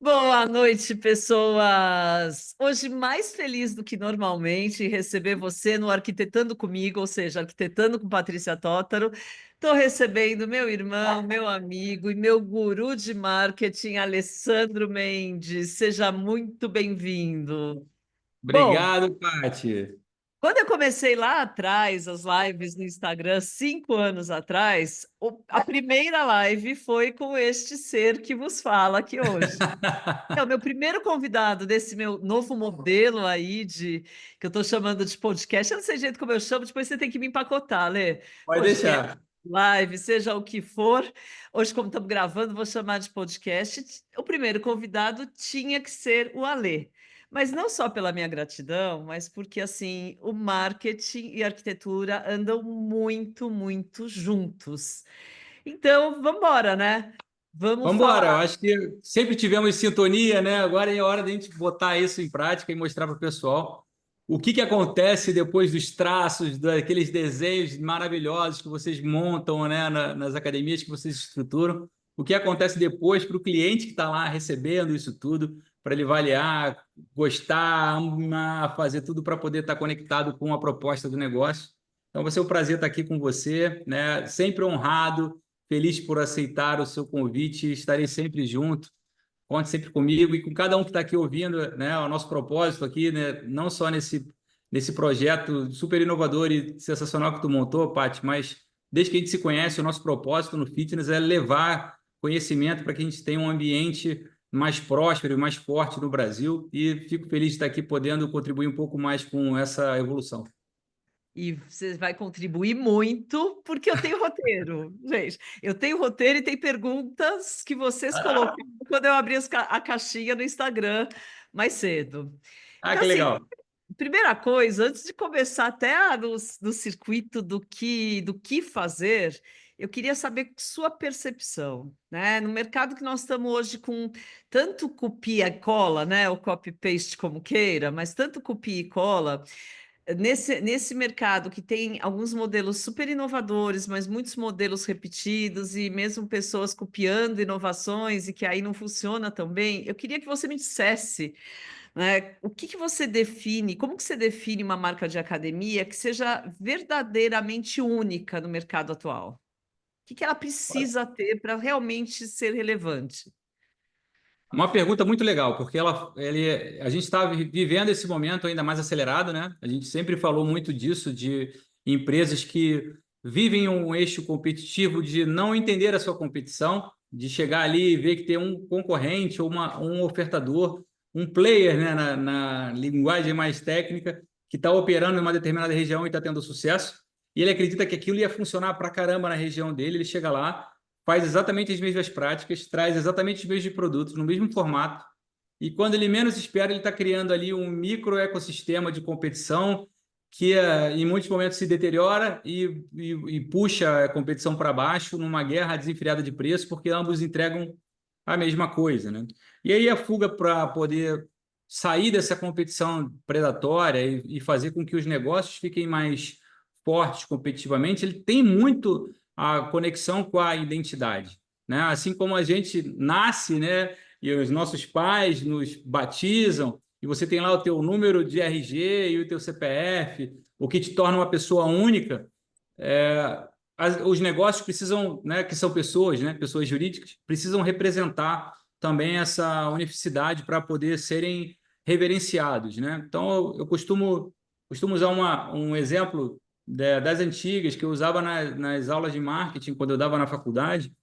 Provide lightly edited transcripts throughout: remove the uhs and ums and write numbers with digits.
Boa noite, pessoas! Hoje mais feliz do que normalmente em receber você no Arquitetando Comigo, ou seja, Arquitetando com Patrícia Tótaro. Estou recebendo meu irmão, meu amigo e meu guru de marketing, Alessandro Mendes. Seja muito bem-vindo. Bom, Obrigado, Paty. quando eu comecei lá atrás, as lives no Instagram, 5 anos atrás, a primeira live foi com este ser que vos fala aqui hoje. É o meu primeiro convidado desse meu novo modelo aí que eu estou chamando de podcast. Eu não sei jeito como eu chamo, depois você tem que me empacotar, Lê. Pode Podcast, deixar. live, seja o que for. Hoje, como estamos gravando, vou chamar de podcast. O primeiro convidado tinha que ser o Alê. Mas não só pela minha gratidão, mas porque assim, o marketing e a arquitetura andam muito, muito juntos. Então, vamos embora, né? Vamos Vamos embora. Eu falar. acho que sempre tivemos sintonia, né? Agora é hora da gente botar isso em prática e mostrar para o pessoal o que que acontece depois dos traços, daqueles desenhos maravilhosos que vocês montam, né? Nas academias que vocês estruturam. O que acontece depois para o cliente que está lá recebendo isso tudo, para ele avaliar, gostar, amar, fazer tudo para poder estar conectado com a proposta do negócio. Então, vai ser um prazer estar aqui com você, né? Sempre honrado, feliz por aceitar o seu convite, estarei sempre junto, conte sempre comigo e com cada um que está aqui ouvindo, né, o nosso propósito aqui, né, não só nesse projeto super inovador e sensacional que tu montou, Paty, mas desde que a gente se conhece, o nosso propósito no fitness é levar conhecimento para que a gente tenha um ambiente mais próspero e mais forte no Brasil e fico feliz de estar aqui podendo contribuir um pouco mais com essa evolução. E você vai contribuir muito, porque eu tenho roteiro, gente. Eu tenho roteiro e tem perguntas que vocês colocaram quando eu abri a caixinha no Instagram mais cedo. Ah, Então, que assim, legal. primeira coisa, antes de começar até no circuito do que fazer, eu queria saber sua percepção, né? No mercado que nós estamos hoje com tanto copia e cola, né? O copy-paste como queira, mas tanto copia e cola. Nesse mercado que tem alguns modelos super inovadores, mas muitos modelos repetidos e mesmo pessoas copiando inovações e que aí não funciona tão bem, eu queria que você me dissesse, né, o que que você define, como que você define uma marca de academia que seja verdadeiramente única no mercado atual? O que que ela precisa ter para realmente ser relevante? Uma pergunta muito legal, porque a gente está vivendo esse momento ainda mais acelerado, né? A gente sempre falou muito disso, de empresas que vivem um eixo competitivo de não entender a sua competição, de chegar ali e ver que tem um concorrente ou um ofertador, um player, né, na linguagem mais técnica, que está operando em uma determinada região e está tendo sucesso, e ele acredita que aquilo ia funcionar para caramba na região dele, ele chega lá, faz exatamente as mesmas práticas, traz exatamente os mesmos produtos no mesmo formato, e quando ele menos espera, ele está criando ali um micro ecossistema de competição que em muitos momentos se deteriora e puxa a competição para baixo numa guerra desenfreada de preço, porque ambos entregam a mesma coisa, né? E aí a fuga para poder sair dessa competição predatória e fazer com que os negócios fiquem mais fortes competitivamente, ele tem muito a conexão com a identidade, né? Assim como a gente nasce, né? E os nossos pais nos batizam, e você tem lá o teu número de RG e o teu CPF, o que te torna uma pessoa única. Os negócios precisam, né, que são pessoas, né, pessoas jurídicas, precisam representar também essa unificidade para poder serem reverenciados, né? Então, eu costumo usar um exemplo das antigas que eu usava nas aulas de marketing quando eu dava na faculdade,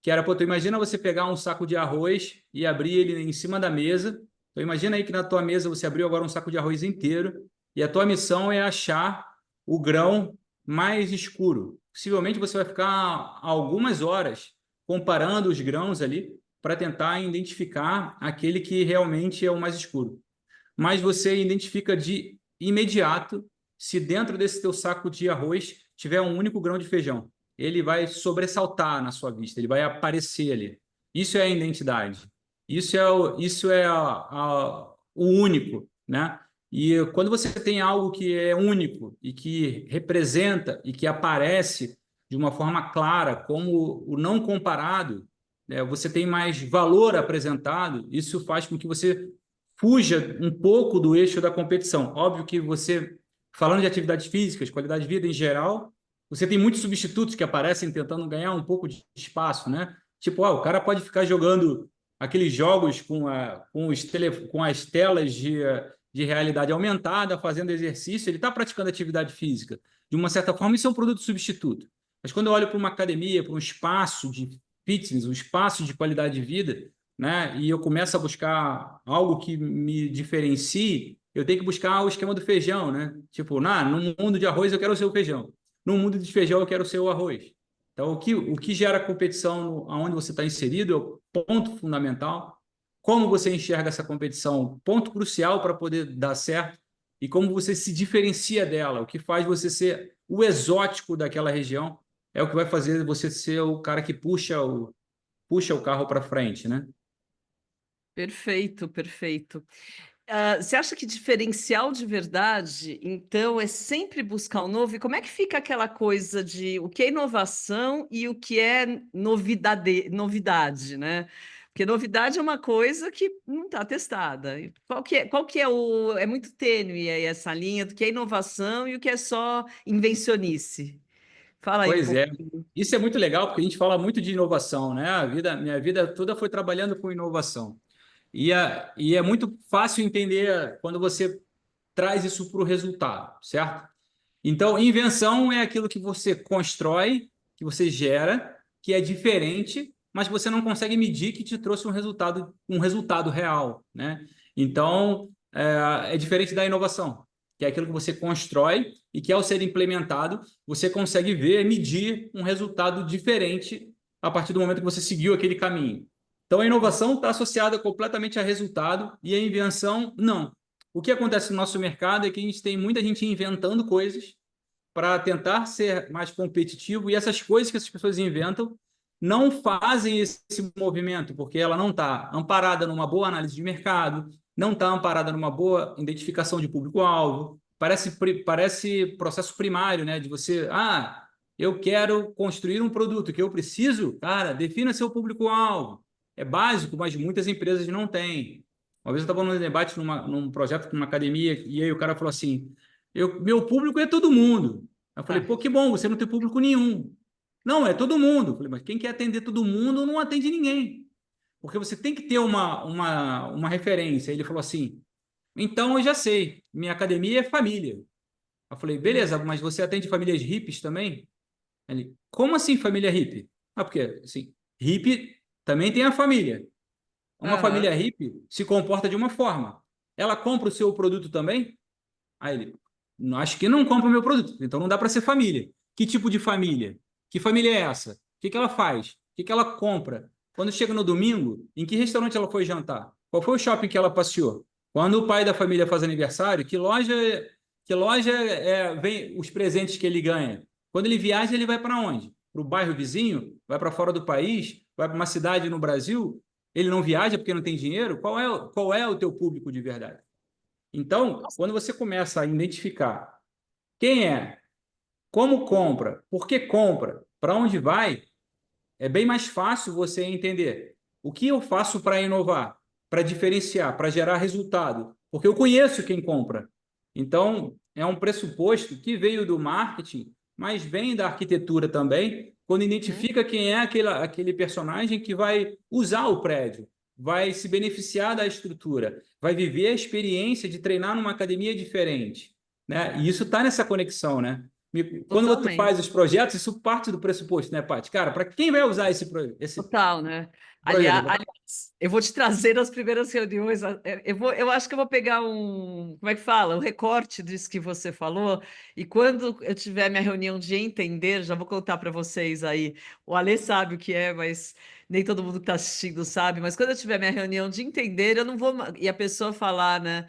que era, pô, tu imagina você pegar um saco de arroz e abrir ele em cima da mesa. Então, imagina aí que na tua mesa você abriu agora um saco de arroz inteiro e a tua missão é achar o grão mais escuro. Possivelmente você vai ficar algumas horas comparando os grãos ali para tentar identificar aquele que realmente é o mais escuro. Mas você identifica de imediato se dentro desse teu saco de arroz tiver um único grão de feijão. Ele vai sobressaltar na sua vista, ele vai aparecer ali. Isso é a identidade. Isso é o único, né? E quando você tem algo que é único e que representa e que aparece de uma forma clara como o não comparado, você tem mais valor apresentado, isso faz com que você fuja um pouco do eixo da competição. Óbvio que você, falando de atividades físicas, qualidade de vida em geral, você tem muitos substitutos que aparecem tentando ganhar um pouco de espaço, né? Tipo, o cara pode ficar jogando aqueles jogos com as telas de realidade aumentada, fazendo exercício, ele está praticando atividade física. De uma certa forma, isso é um produto substituto. Mas quando eu olho para uma academia, para um espaço de fitness, um espaço de qualidade de vida, né, e eu começo a buscar algo que me diferencie, eu tenho que buscar o esquema do feijão, né? Tipo, no mundo de arroz eu quero ser o feijão. No mundo de feijão eu quero ser o arroz. Então, o que gera competição aonde você está inserido é o ponto fundamental. Como você enxerga essa competição, ponto crucial para poder dar certo, e como você se diferencia dela, o que faz você ser o exótico daquela região, é o que vai fazer você ser o cara que puxa o carro para frente, né? Perfeito, perfeito. Você acha que diferencial de verdade, então, é sempre buscar o novo? E como é que fica aquela coisa de o que é inovação e o que é novidade, né? Porque novidade é uma coisa que não está testada. E qual que é o... É muito tênue aí essa linha do que é inovação e o que é só invencionice. Fala aí um Pois pouco. é. Isso é muito legal, porque a gente fala muito de inovação, né? Minha vida toda foi trabalhando com inovação. E é muito fácil entender quando você traz isso para o resultado, certo? Então, invenção é aquilo que você constrói, que você gera, que é diferente, mas você não consegue medir que te trouxe um resultado real, né? Então, é diferente da inovação, que é aquilo que você constrói e que, ao ser implementado, você consegue ver, medir um resultado diferente a partir do momento que você seguiu aquele caminho. Então, a inovação está associada completamente a resultado e a invenção, não. O que acontece no nosso mercado é que a gente tem muita gente inventando coisas para tentar ser mais competitivo, e essas coisas que essas pessoas inventam não fazem esse movimento, porque ela não está amparada numa boa análise de mercado, não está amparada numa boa identificação de público-alvo. Parece processo primário, né? De você, eu quero construir um produto que eu preciso, cara, defina seu público-alvo. É básico, mas muitas empresas não têm. Uma vez eu estava num debate num projeto, numa academia, e aí o cara falou assim: meu público é todo mundo. Eu falei, Ah, pô, que bom, você não tem público nenhum. Não, é todo mundo. Eu falei, mas quem quer atender todo mundo não atende ninguém. Porque você tem que ter uma referência. Ele falou assim, então eu já sei, minha academia é família. Eu falei, beleza, mas você atende famílias hippies também? Ele, como assim família hippie? Porque, assim, hippie também tem a família. Uma aham. família hippie se comporta de uma forma. Ela compra o seu produto também? Aí ele, acho que não compra o meu produto, então não dá para ser família. Que tipo de família? Que família é essa? O que ela faz? O que ela compra? Quando chega no domingo, em que restaurante ela foi jantar? Qual foi o shopping que ela passeou? Quando o pai da família faz aniversário, que loja vem os presentes que ele ganha? Quando ele viaja, ele vai para onde? Para o bairro vizinho? Vai para fora do país? Vai para uma cidade no Brasil? Ele não viaja porque não tem dinheiro? Qual é o teu público de verdade? Então, quando você começa a identificar quem é, como compra, por que compra, para onde vai, é bem mais fácil você entender o que eu faço para inovar, para diferenciar, para gerar resultado, porque eu conheço quem compra. Então, é um pressuposto que veio do marketing, mas vem da arquitetura também, quando Uhum. identifica quem é aquele personagem que vai usar o prédio, vai se beneficiar da estrutura, vai viver a experiência de treinar numa academia diferente, né? E isso está nessa conexão, né? Quando você Totalmente. faz os projetos, isso parte do pressuposto, né, Paty? Cara, para quem vai usar esse Total, né? projeto? Aliás, eu vou te trazer nas primeiras reuniões. Eu acho que eu vou pegar como é que fala? Um recorte disso que você falou. E quando eu tiver minha reunião de entender, já vou contar para vocês aí. O Alê sabe o que é, mas nem todo mundo que está assistindo sabe. Mas quando eu tiver minha reunião de entender, eu não vou. E a pessoa falar, né?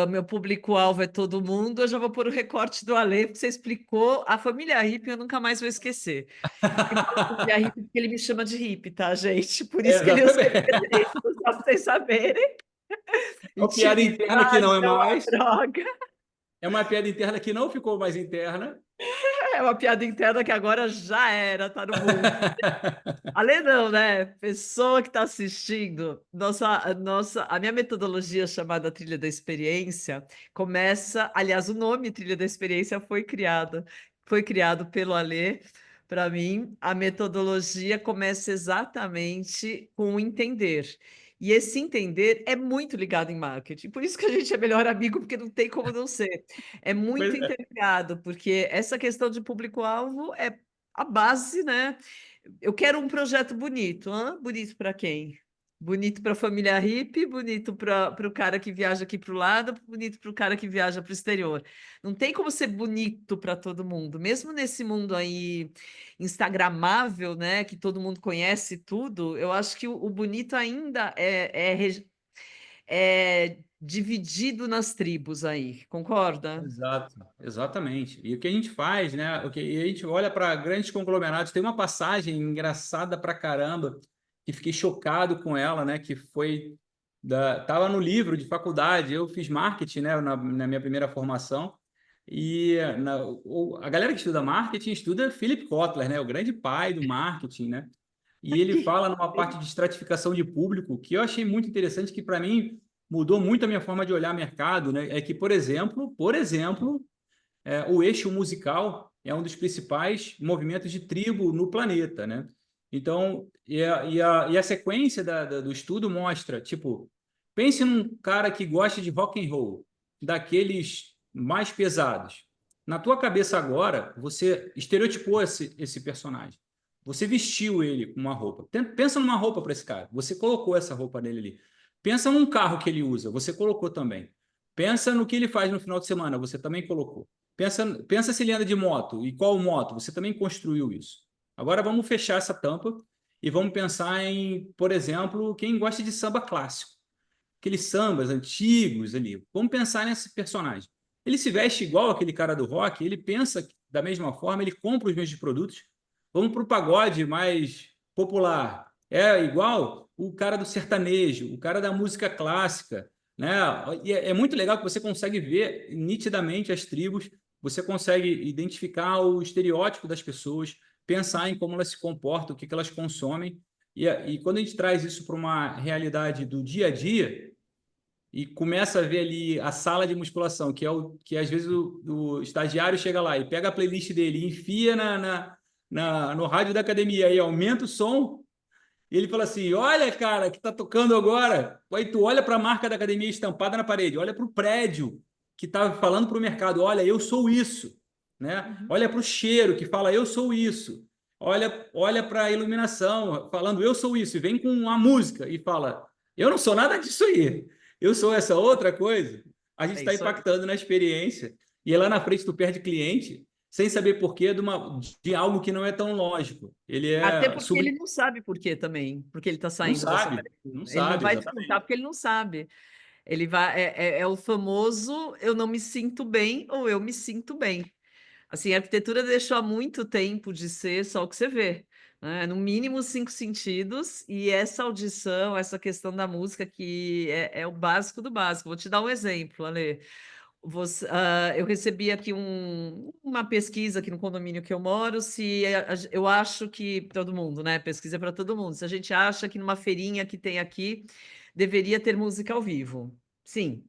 Meu público-alvo é todo mundo, eu já vou pôr o recorte do Alê, porque você explicou. A família hippie eu nunca mais vou esquecer. Eu falo família hippie porque ele me chama de hippie, tá, gente? Por isso que ele usa Exatamente. isso, só pra vocês saberem. É uma piada interna que Intimidade não é é uma mais. droga. É uma piada interna que não ficou mais interna. É uma piada interna que agora já era, tá no mundo. Além não, né? Pessoa que está assistindo, a minha metodologia chamada Trilha da Experiência começa, aliás, o nome Trilha da Experiência foi criado pelo Alê. Para mim, a metodologia começa exatamente com o entender. E esse entender é muito ligado em marketing. Por isso que a gente é melhor amigo, porque não tem como não ser. É muito Pois é. interligado, porque essa questão de público-alvo é a base, né? Eu quero um projeto bonito. Hã? Bonito para quem? Bonito para a família hippie, bonito para o cara que viaja aqui para o lado, bonito para o cara que viaja para o exterior. Não tem como ser bonito para todo mundo, mesmo nesse mundo aí instagramável, né, que todo mundo conhece tudo. Eu acho que o bonito ainda é dividido nas tribos aí, concorda? Exato, exatamente. E o que a gente faz, né? E a gente olha para grandes conglomerados. Tem uma passagem engraçada pra caramba que fiquei chocado com ela, né? Que foi tava no livro de faculdade. Eu fiz marketing, né? Na minha primeira formação. E a galera que estuda marketing estuda Philip Kotler, né? O grande pai do marketing, né? E ele fala numa parte de estratificação de público que eu achei muito interessante, que para mim mudou muito a minha forma de olhar mercado, né? É que, por exemplo, o eixo musical é um dos principais movimentos de tribo no planeta, né? Então, e a sequência do estudo mostra, tipo, pense num cara que gosta de rock and roll, daqueles mais pesados. Na tua cabeça agora, você estereotipou esse personagem. Você vestiu ele com uma roupa. Pensa numa roupa para esse cara. Você colocou essa roupa nele ali. Pensa num carro que ele usa. Você colocou também. Pensa no que ele faz no final de semana. Você também colocou. Pensa se ele anda de moto e qual moto. Você também construiu isso. Agora vamos fechar essa tampa e vamos pensar em, por exemplo, quem gosta de samba clássico. Aqueles sambas antigos ali. Vamos pensar nesse personagem. Ele se veste igual aquele cara do rock, ele pensa da mesma forma, ele compra os mesmos produtos. Vamos para o pagode mais popular. É igual o cara do sertanejo, o cara da música clássica, né? E é muito legal que você consegue ver nitidamente as tribos, você consegue identificar o estereótipo das pessoas, pensar em como elas se comportam, o que elas consomem. E quando a gente traz isso para uma realidade do dia a dia, e começa a ver ali a sala de musculação, que é o que às vezes o estagiário chega lá e pega a playlist dele e enfia no rádio da academia e aumenta o som, e ele fala assim: olha, cara, que tá tocando agora. Aí tu olha para a marca da academia estampada na parede, olha para o prédio que tá falando para o mercado: olha, eu sou isso, né? Uhum. Olha para o cheiro que fala: eu sou isso. Olha para a iluminação falando: eu sou isso. E vem com a música e fala: eu não sou nada disso aí. Eu sou essa outra coisa. A gente É está isso aí. impactando na experiência. E lá na frente tu perde cliente sem saber porquê de algo que não é tão lógico. Ele Até é porque ele não sabe por quê também, porque ele está não saindo dessa sabe, academia. não Ele não sabe, vai descontar exatamente. porque ele não sabe. Ele vai, é o famoso eu não me sinto bem ou eu me sinto bem. Assim, a arquitetura deixou há muito tempo de ser só o que você vê, né? No mínimo cinco sentidos, e essa audição, essa questão da música que é o básico do básico. Vou te dar um exemplo, Ale. Eu recebi aqui uma pesquisa aqui no condomínio que eu moro, se eu acho que todo mundo, né? Pesquisa para todo mundo. Se a gente acha que numa feirinha que tem aqui deveria ter música ao vivo. Sim.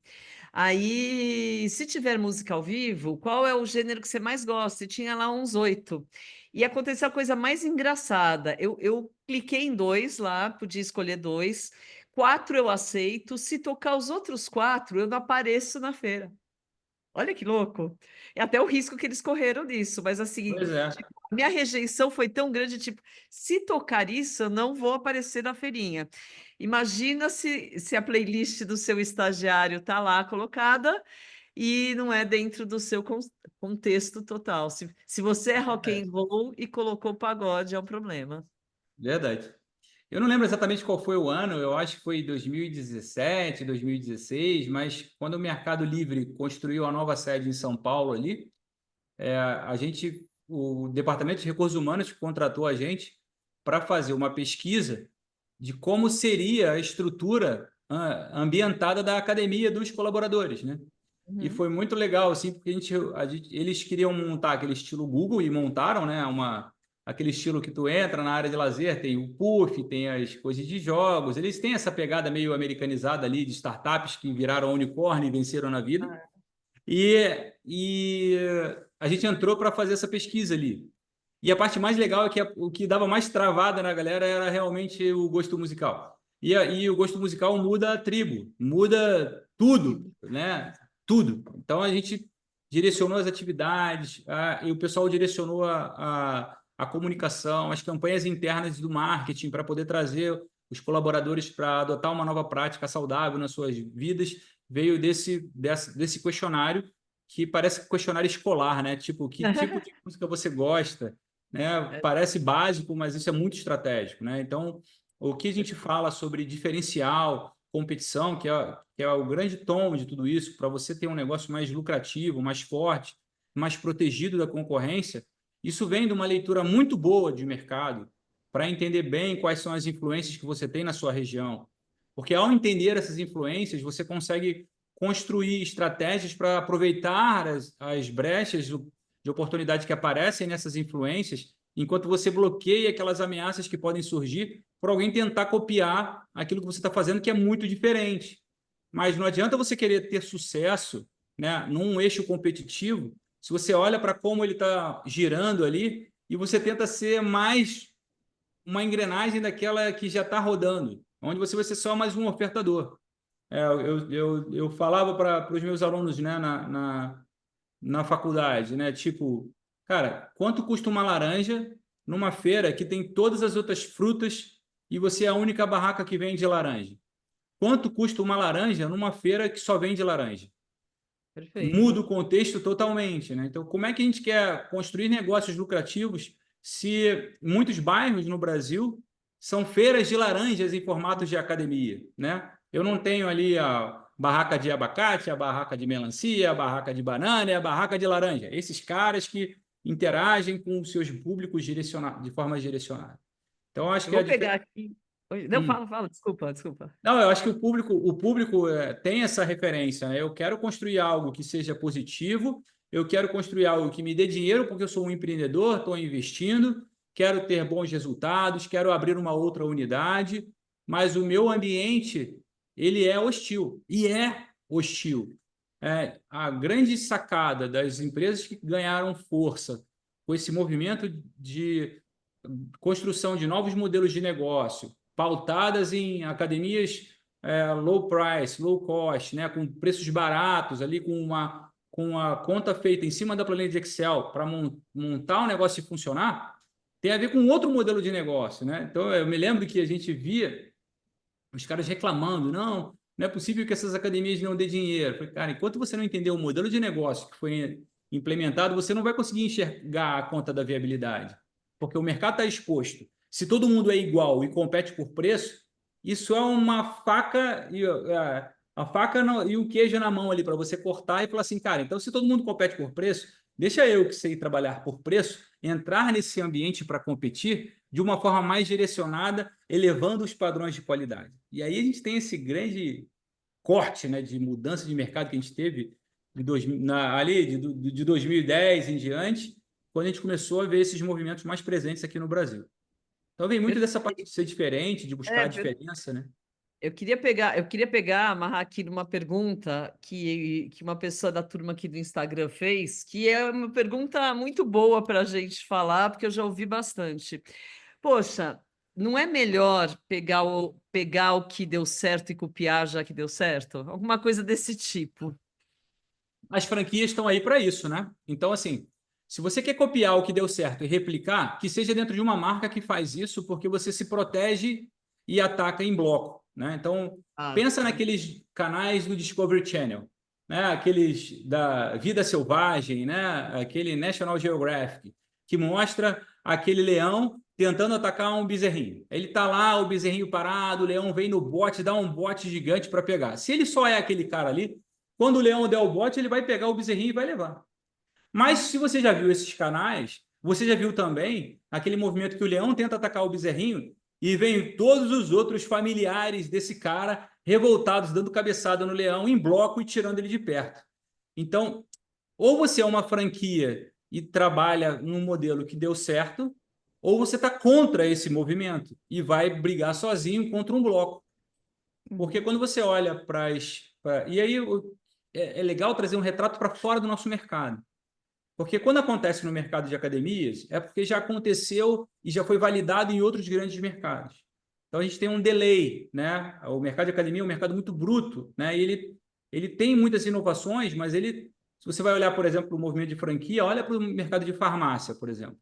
Aí, se tiver música ao vivo, qual é o gênero que você mais gosta? E tinha lá uns 8. E aconteceu a coisa mais engraçada. Eu cliquei em dois lá, podia escolher dois. Quatro eu aceito. Se tocar os outros quatro, eu não apareço na feira. Olha que louco. É até o risco que eles correram nisso, mas assim, Pois é, tipo, a minha rejeição foi tão grande, tipo, se tocar isso, eu não vou aparecer na feirinha. Imagina se a playlist do seu estagiário tá lá colocada e não é dentro do seu contexto total. Se você é rock and verdade. roll e colocou pagode, é um problema. Verdade. Eu não lembro exatamente qual foi o ano, eu acho que foi 2017, 2016, mas quando o Mercado Livre construiu a nova sede em São Paulo ali, o Departamento de Recursos Humanos contratou a gente para fazer uma pesquisa de como seria a estrutura ambientada da academia dos colaboradores, né? E Uhum. foi muito legal, assim, porque eles queriam montar aquele estilo Google e montaram, né, aquele estilo que tu entra na área de lazer, tem o puff, tem as coisas de jogos, eles têm essa pegada meio americanizada ali de startups que viraram unicórnio e venceram na vida. Ah, E a gente entrou para fazer essa pesquisa ali. E a parte mais legal é que o que dava mais travada na galera era realmente o gosto musical. E o gosto musical muda a tribo, muda tudo, né? Tudo. Então a gente direcionou as atividades, e o pessoal direcionou a comunicação, as campanhas internas do marketing para poder trazer os colaboradores para adotar uma nova prática saudável nas suas vidas. Veio desse questionário que parece questionário escolar, né? Tipo, que tipo de música você gosta? Né? é, Parece básico, mas isso é muito estratégico, né? Então, o que a gente fala sobre diferencial, competição, que é o grande tom de tudo isso, para você ter um negócio mais lucrativo, mais forte, mais protegido da concorrência, isso vem de uma leitura muito boa de mercado, para entender bem quais são as influências que você tem na sua região. Porque ao entender essas influências, você consegue construir estratégias para aproveitar as brechas de oportunidade que aparecem nessas influências, enquanto você bloqueia aquelas ameaças que podem surgir por alguém tentar copiar aquilo que você está fazendo, que é muito diferente. Mas não adianta você querer ter sucesso, né, num eixo competitivo, se você olha para como ele está girando ali e você tenta ser mais uma engrenagem daquela que já está rodando, onde você vai ser só mais um ofertador. Eu falava para os meus alunos, né, na faculdade, né? Tipo, cara, quanto custa uma laranja numa feira que tem todas as outras frutas e você é a única barraca que vende laranja? Quanto custa uma laranja numa feira que só vende laranja? Muda perfeito. o contexto totalmente, né? Então, como é que a gente quer construir negócios lucrativos se muitos bairros no Brasil são feiras de laranjas em formatos de academia, né? Eu não tenho ali a barraca de abacate, a barraca de melancia, a barraca de banana e a barraca de laranja. Esses caras que interagem com os seus públicos de forma direcionada. Então, acho Eu que a vou pegar diferença. aqui. Oi, não, fala, desculpa, desculpa. Não, eu acho que o público tem essa referência, né? Eu quero construir algo que seja positivo, eu quero construir algo que me dê dinheiro, porque eu sou um empreendedor, estou investindo, quero ter bons resultados, quero abrir uma outra unidade, mas o meu ambiente, ele é hostil, e é hostil. A grande sacada das empresas que ganharam força com esse movimento de construção de novos modelos de negócio, pautadas em academias low price, low cost, né, com preços baratos, ali com a conta feita em cima da planilha de Excel para montar o negócio e funcionar, tem a ver com outro modelo de negócio. Né? Então, eu me lembro que a gente via os caras reclamando, não é possível que essas academias não dê dinheiro. Eu falei, cara, enquanto você não entender o modelo de negócio que foi implementado, você não vai conseguir enxergar a conta da viabilidade, porque o mercado está exposto. Se todo mundo é igual e compete por preço, isso é uma faca a faca e o queijo na mão ali para você cortar e falar assim, cara, então se todo mundo compete por preço, deixa eu que sei trabalhar por preço, entrar nesse ambiente para competir de uma forma mais direcionada, elevando os padrões de qualidade. E aí a gente tem esse grande corte, né, de mudança de mercado que a gente teve de 2010 em diante, quando a gente começou a ver esses movimentos mais presentes aqui no Brasil. Então vem muito dessa parte de Perfeito. ser diferente, de buscar É, a diferença, né? eu queria pegar, amarrar aqui numa pergunta que uma pessoa da turma aqui do Instagram fez, que é uma pergunta muito boa para a gente falar, porque eu já ouvi bastante. Poxa, não é melhor pegar o que deu certo e copiar já que deu certo? Alguma coisa desse tipo. As franquias estão aí para isso, né? Então, assim, se você quer copiar o que deu certo e replicar, que seja dentro de uma marca que faz isso, porque você se protege e ataca em bloco, né? Então, Ah, pensa naqueles canais do Discovery Channel, né? Aqueles da Vida Selvagem, né? Aquele National Geographic, que mostra aquele leão tentando atacar um bezerrinho. Ele tá lá, o bezerrinho parado, o leão vem no bote, dá um bote gigante para pegar. Se ele só é aquele cara ali, quando o leão der o bote, ele vai pegar o bezerrinho e vai levar. Mas se você já viu esses canais, você já viu também aquele movimento que o leão tenta atacar o bezerrinho e vem todos os outros familiares desse cara revoltados, dando cabeçada no leão em bloco e tirando ele de perto. Então, ou você é uma franquia e trabalha num modelo que deu certo, ou você está contra esse movimento e vai brigar sozinho contra um bloco. Porque Uhum. quando você olha para as. E aí é legal trazer um retrato para fora do nosso mercado. Porque quando acontece no mercado de academias, é porque já aconteceu e já foi validado em outros grandes mercados. Então a gente tem um delay, né? O mercado de academia é um mercado muito bruto, né? E ele tem muitas inovações, mas se você vai olhar, por exemplo, para o movimento de franquia, olha para o mercado de farmácia, por exemplo.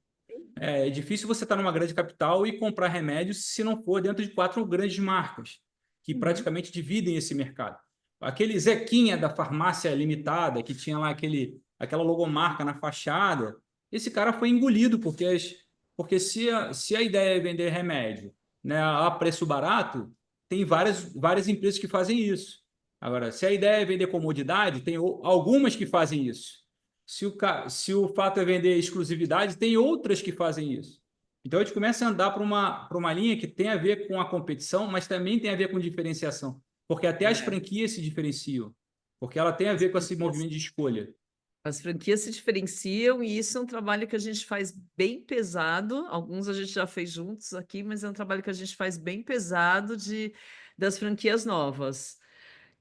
É difícil você estar numa grande capital e comprar remédios se não for dentro de 4 grandes marcas, que Uhum. praticamente dividem esse mercado. Aquele Zequinha da farmácia limitada, que tinha lá aquela logomarca na fachada, esse cara foi engolido, porque se a ideia é vender remédio, né, a preço barato, tem várias empresas que fazem isso. Agora, se a ideia é vender comodidade, tem algumas que fazem isso. Se o fato é vender exclusividade, tem outras que fazem isso. Então, a gente começa a andar para uma linha que tem a ver com a competição, mas também tem a ver com diferenciação. Porque até as É. franquias se diferenciam. Porque ela tem a As ver com esse franquias, movimento de escolha. as franquias se diferenciam e isso é um trabalho que a gente faz bem pesado. Alguns a gente já fez juntos aqui, mas é um trabalho que a gente faz bem pesado das franquias novas.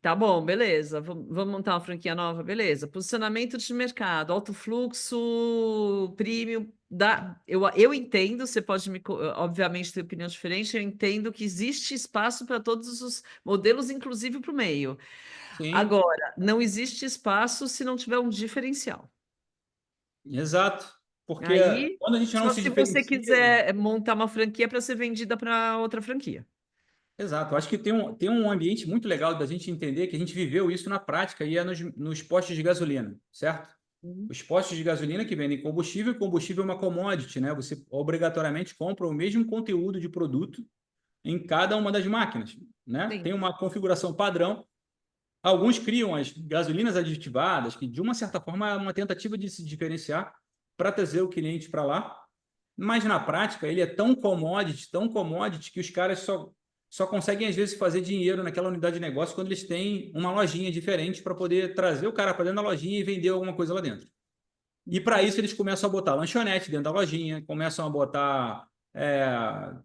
Tá bom, beleza. Vamos montar uma franquia nova, beleza. Posicionamento de mercado, alto fluxo, premium. Eu entendo, você pode obviamente ter opinião diferente, eu entendo que existe espaço para todos os modelos, inclusive para o meio. Sim, Agora, não existe espaço se não tiver um diferencial. exato. Porque Aí, quando a gente não só se se você diferencia. quiser montar uma franquia para ser vendida para outra franquia. Exato, acho que tem um ambiente muito legal da gente entender que a gente viveu isso na prática e é nos postos de gasolina, certo? Uhum. Os postos de gasolina que vendem combustível, combustível é uma commodity, né? Você obrigatoriamente compra o mesmo conteúdo de produto em cada uma das máquinas, né? Tem Sim. uma configuração padrão. Alguns criam as gasolinas aditivadas, que de uma certa forma é uma tentativa de se diferenciar para trazer o cliente para lá, mas na prática ele é tão commodity que os caras só conseguem às vezes fazer dinheiro naquela unidade de negócio quando eles têm uma lojinha diferente para poder trazer o cara para dentro da lojinha e vender alguma coisa lá dentro. E para isso eles começam a botar lanchonete dentro da lojinha, começam a botar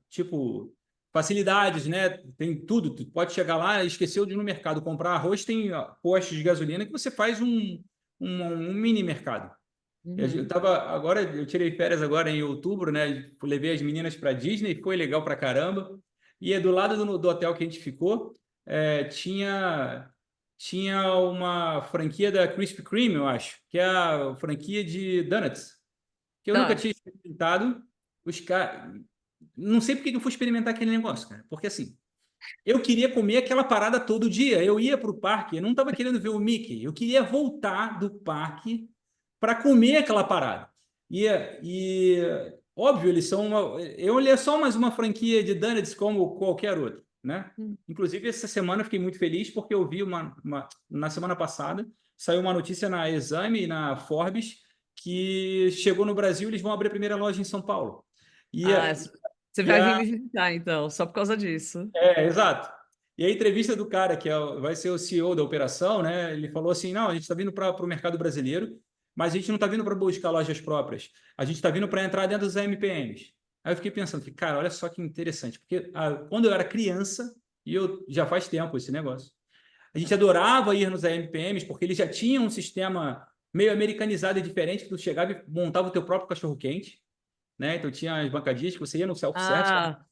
tipo facilidades, né? Tem tudo. Tu pode chegar lá, esqueceu de ir no mercado comprar arroz, tem postos de gasolina que você faz um mini mercado. Eu Uhum. tava agora, eu tirei férias agora em outubro, né? Levei as meninas para Disney, foi legal pra caramba. E é do lado do hotel que a gente ficou, tinha uma franquia da Krispy Kreme, eu acho, que é a franquia de donuts, que eu nunca Tá. tinha experimentado. Os caras, não sei por que eu fui experimentar aquele negócio, cara. Porque assim, eu queria comer aquela parada todo dia. Eu ia para o parque, eu não estava querendo ver o Mickey, eu queria voltar do parque para comer aquela parada. E óbvio, ele é só mais uma franquia de donuts como qualquer outra, né? Hum. Inclusive, essa semana eu fiquei muito feliz porque eu vi na semana passada, saiu uma notícia na Exame e na Forbes que chegou no Brasil, eles vão abrir a primeira loja em São Paulo. E, Ah, a- você e vai vir a, me visitar, então, só por causa disso. exato. E a entrevista do cara, vai ser o CEO da operação, né? Ele falou assim: não, a gente está vindo para o mercado brasileiro, mas a gente não está vindo para buscar lojas próprias. A gente está vindo para entrar dentro dos MPMs. Aí eu fiquei pensando, cara, olha só que interessante, porque quando eu era criança, e eu já faz tempo esse negócio, a gente adorava ir nos AMPMs, porque eles já tinham um sistema meio americanizado e diferente, que tu chegava e montava o teu próprio cachorro-quente, né? Então tinha as bancadinhas que você ia no self-service. Ah,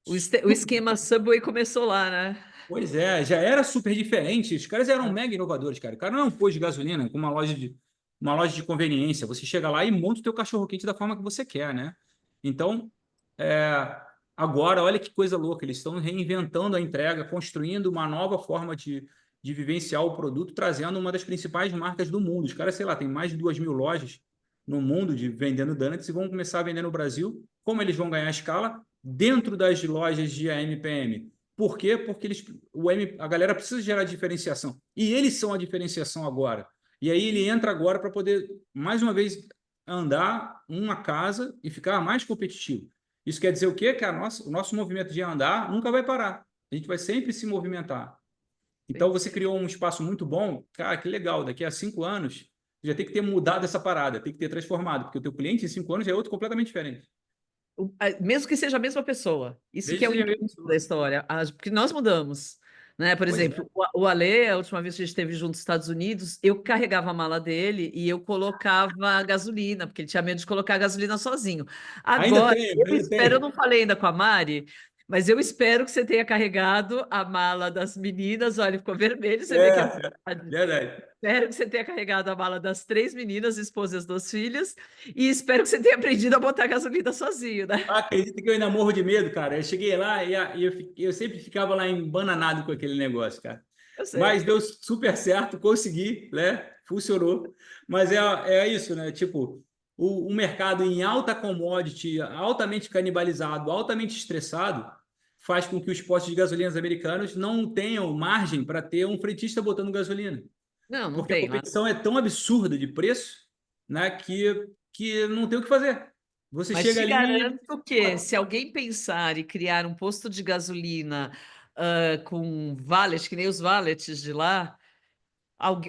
o esquema Subway começou lá, né? Pois é, já era super diferente. Os caras eram mega inovadores, cara. O cara não é um posto de gasolina com uma loja de conveniência. Você chega lá e monta o teu cachorro-quente da forma que você quer, né? Então, é, agora, olha que coisa louca. Eles estão reinventando a entrega, construindo uma nova forma de vivenciar o produto, trazendo uma das principais marcas do mundo. Os caras, sei lá, tem mais de 2.000 lojas no mundo de vendendo donuts e vão começar a vender no Brasil. Como eles vão ganhar escala? Dentro das lojas de AMPM. Por quê? Porque a galera precisa gerar diferenciação. E eles são a diferenciação agora. E aí ele entra agora para poder, mais uma vez, andar uma casa e ficar mais competitivo. Isso quer dizer o quê? Que o nosso movimento de andar nunca vai parar. A gente vai sempre se movimentar. Então, você criou um espaço muito bom. Cara, que legal. Daqui a 5 anos, já tem que ter mudado essa parada, tem que ter transformado, porque o teu cliente em 5 anos já é outro completamente diferente. Mesmo que seja a mesma pessoa. Isso que Desde é que o seja incrível mesmo. da história, porque nós mudamos. Né? Por Pois é. exemplo, o Ale, a última vez que a gente esteve junto nos Estados Unidos, eu carregava a mala dele e eu colocava gasolina, porque ele tinha medo de colocar gasolina sozinho. Ainda Agora, tenho, eu ainda espero, eu tenho. não falei ainda com a Mari, mas eu espero que você tenha carregado a mala das meninas. Olha, ficou vermelho, você vê que é É, verdade. verdade. Espero que você tenha carregado a mala das 3 meninas, esposas dos filhos, e espero que você tenha aprendido a botar gasolina sozinho, né? Ah, acredita que eu ainda morro de medo, cara. Eu cheguei lá e eu sempre ficava lá embananado com aquele negócio, cara. Eu Mas sei. deu super certo, consegui, né? Funcionou. Mas é isso, né? Tipo, o mercado em alta commodity, altamente canibalizado, altamente estressado, faz com que os postos de gasolinas americanos não tenham margem para ter um frentista botando gasolina. Não, não Porque a tem lá. competição é tão absurda de preço, né, que não tem o que fazer. Você Mas chega te ali. garanto que se alguém pensar em criar um posto de gasolina com valet, que nem os valets de lá,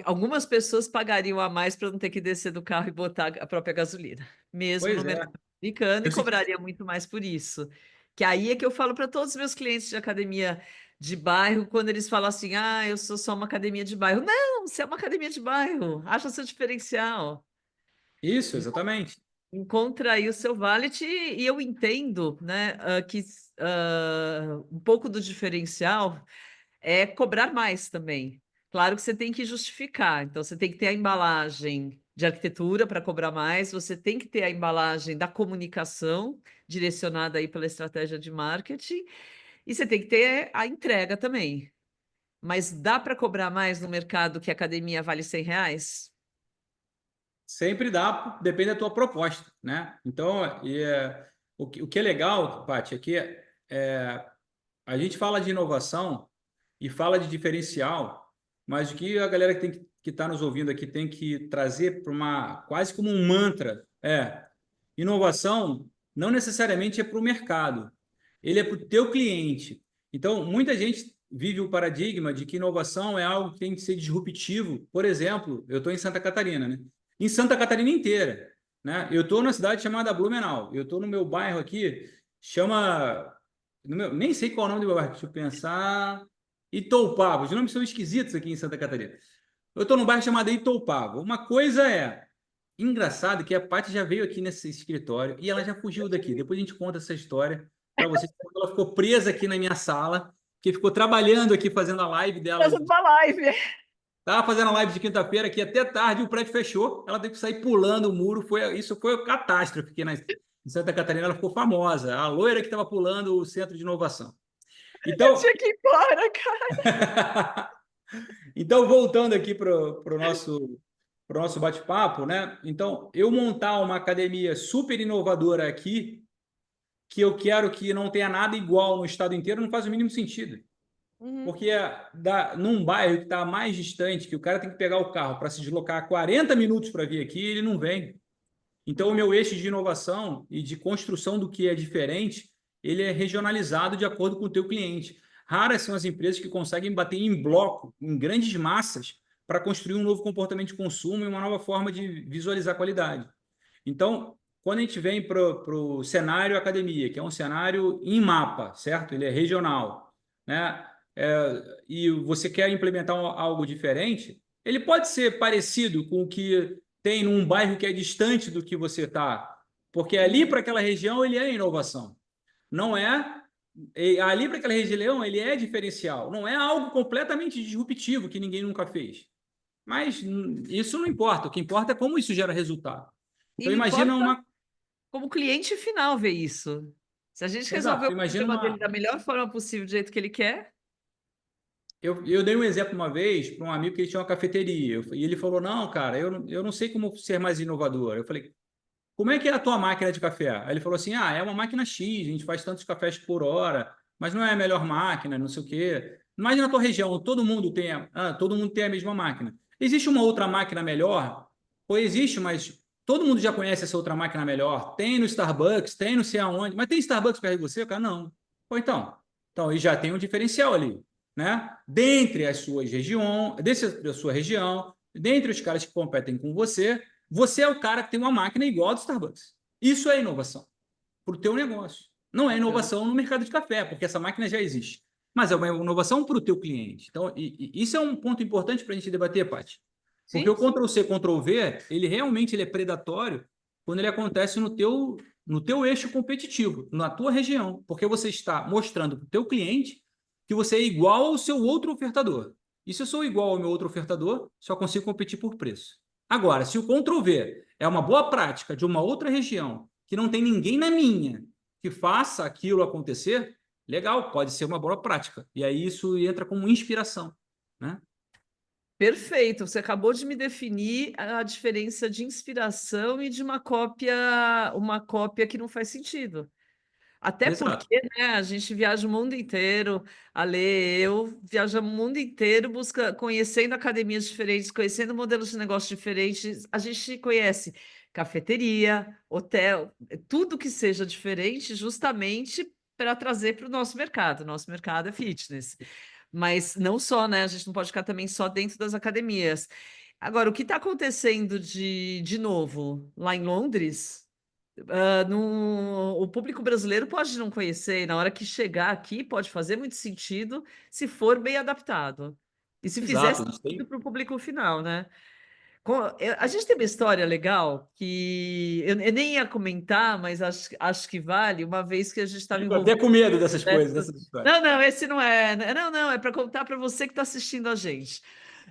algumas pessoas pagariam a mais para não ter que descer do carro e botar a própria gasolina, mesmo no Pois é. mercado americano, e Eu sei- cobraria muito mais por isso. Que aí é que eu falo para todos os meus clientes de academia de bairro, quando eles falam assim: ah, eu sou só uma academia de bairro. Não, você é uma academia de bairro, acha seu diferencial. Isso, exatamente. Encontra aí o seu valet e eu entendo, né, que um pouco do diferencial é cobrar mais também. Claro que você tem que justificar, então você tem que ter a embalagem de arquitetura para cobrar mais, você tem que ter a embalagem da comunicação direcionada aí pela estratégia de marketing e você tem que ter a entrega também. Mas dá para cobrar mais no mercado que a academia vale R$ 100? Sempre dá, depende da tua proposta, né? Então, o que é legal, Paty, é que a gente fala de inovação e fala de diferencial, mas o que a galera que está nos ouvindo aqui tem que trazer para uma quase como um mantra é inovação não necessariamente é para o mercado, ele é para o teu cliente. Então, muita gente vive o paradigma de que inovação é algo que tem que ser disruptivo. Por exemplo, eu estou em Santa Catarina, né? Em Santa Catarina inteira, né? Eu estou na cidade chamada Blumenau. Eu estou no meu bairro aqui, chama nem sei qual é o nome do meu bairro, deixa eu pensar. Itoupava. Os nomes são esquisitos aqui em Santa Catarina. Eu estou num bairro chamado Itoupava. Uma coisa é engraçado que a Paty já veio aqui nesse escritório e ela já fugiu daqui. Depois a gente conta essa história para vocês. Ela ficou presa aqui na minha sala, que ficou trabalhando aqui, fazendo a live dela. Fazendo uma live. Estava fazendo a live de quinta-feira aqui até tarde, o prédio fechou. Ela teve que sair pulando o muro. Isso foi uma catástrofe aqui em Santa Catarina. Ela ficou famosa. A loira que estava pulando o centro de inovação. Eu Então, tinha que ir embora, cara. então voltando aqui para o nosso bate-papo, né? Então, eu montar uma academia super inovadora aqui, que eu quero que não tenha nada igual no estado inteiro, não faz o mínimo sentido. Uhum. Porque num bairro que está mais distante, que o cara tem que pegar o carro para se deslocar 40 minutos para vir aqui, ele não vem. Então, o meu eixo de inovação e de construção do que é diferente, ele é regionalizado de acordo com o teu cliente. Raras são as empresas que conseguem bater em bloco, em grandes massas, para construir um novo comportamento de consumo e uma nova forma de visualizar a qualidade. Então, quando a gente vem para o cenário academia, que é um cenário em mapa, certo? Ele é regional, né? E você quer implementar algo diferente, ele pode ser parecido com o que tem num bairro que é distante do que você está, porque ali Uhum. para aquela região ele é inovação, não é ali para aquela região ele é diferencial, não é algo completamente disruptivo que ninguém nunca fez. Mas isso não importa, o que importa é como isso gera resultado. Então imagina Importa uma, como cliente final ver isso. Se a gente resolver exato, o imagina problema dele uma. da melhor forma possível, do jeito que ele quer, Eu dei um exemplo uma vez para um amigo que ele tinha uma cafeteria, e ele falou: Não, cara, eu não sei como ser mais inovador. Eu falei: Como é que é a tua máquina de café? Aí ele falou assim: Ah, é uma máquina X, a gente faz tantos cafés por hora, mas não é a melhor máquina, não sei o quê. Mas na tua região, todo mundo tem a mesma máquina. Existe uma outra máquina melhor? Ou existe, mas todo mundo já conhece essa outra máquina melhor? Tem no Starbucks, tem não sei aonde, mas tem Starbucks perto de você? Cara, não. Ou então, e já tem um diferencial ali. né? Dentre as suas regiões, da sua região, dentre os caras que competem com você, você é o cara que tem uma máquina igual a do Starbucks. Isso é inovação para o teu negócio. Não é Bacana. inovação no mercado de café, porque essa máquina já existe. Mas é uma inovação para o teu cliente. Então, isso é um ponto importante para a gente debater, Paty. Porque Sim, o Ctrl+C, Ctrl+V, ele realmente ele é predatório quando ele acontece no teu eixo competitivo, na tua região, porque você está mostrando para o teu cliente que você é igual ao seu outro ofertador. E se eu sou igual ao meu outro ofertador, só consigo competir por preço. Agora, se o Ctrl+V é uma boa prática de uma outra região que não tem ninguém na minha que faça aquilo acontecer, legal, pode ser uma boa prática. E aí isso entra como inspiração, né? perfeito. Você acabou de me definir a diferença de inspiração e de uma cópia que não faz sentido. Até Exato. porque, né, a gente viaja o mundo inteiro, eu viajamos o mundo inteiro conhecendo academias diferentes, conhecendo modelos de negócio diferentes. A gente conhece cafeteria, hotel, tudo que seja diferente, justamente para trazer para o nosso mercado. Nosso mercado é fitness. Mas não só, né? A gente não pode ficar também só dentro das academias. Agora, o que está acontecendo de novo lá em Londres? O público brasileiro pode não conhecer, e na hora que chegar aqui pode fazer muito sentido se for bem adaptado. E se fizer Exato. A gente sentido tem para o público final, né? A gente tem uma história legal que eu nem ia comentar, mas acho que vale, uma vez que a gente estava Fico até envolvido com medo em dessas coisas, projeto. dessas histórias. Não, não, esse não é. Não, não, é para contar para você que está assistindo a gente.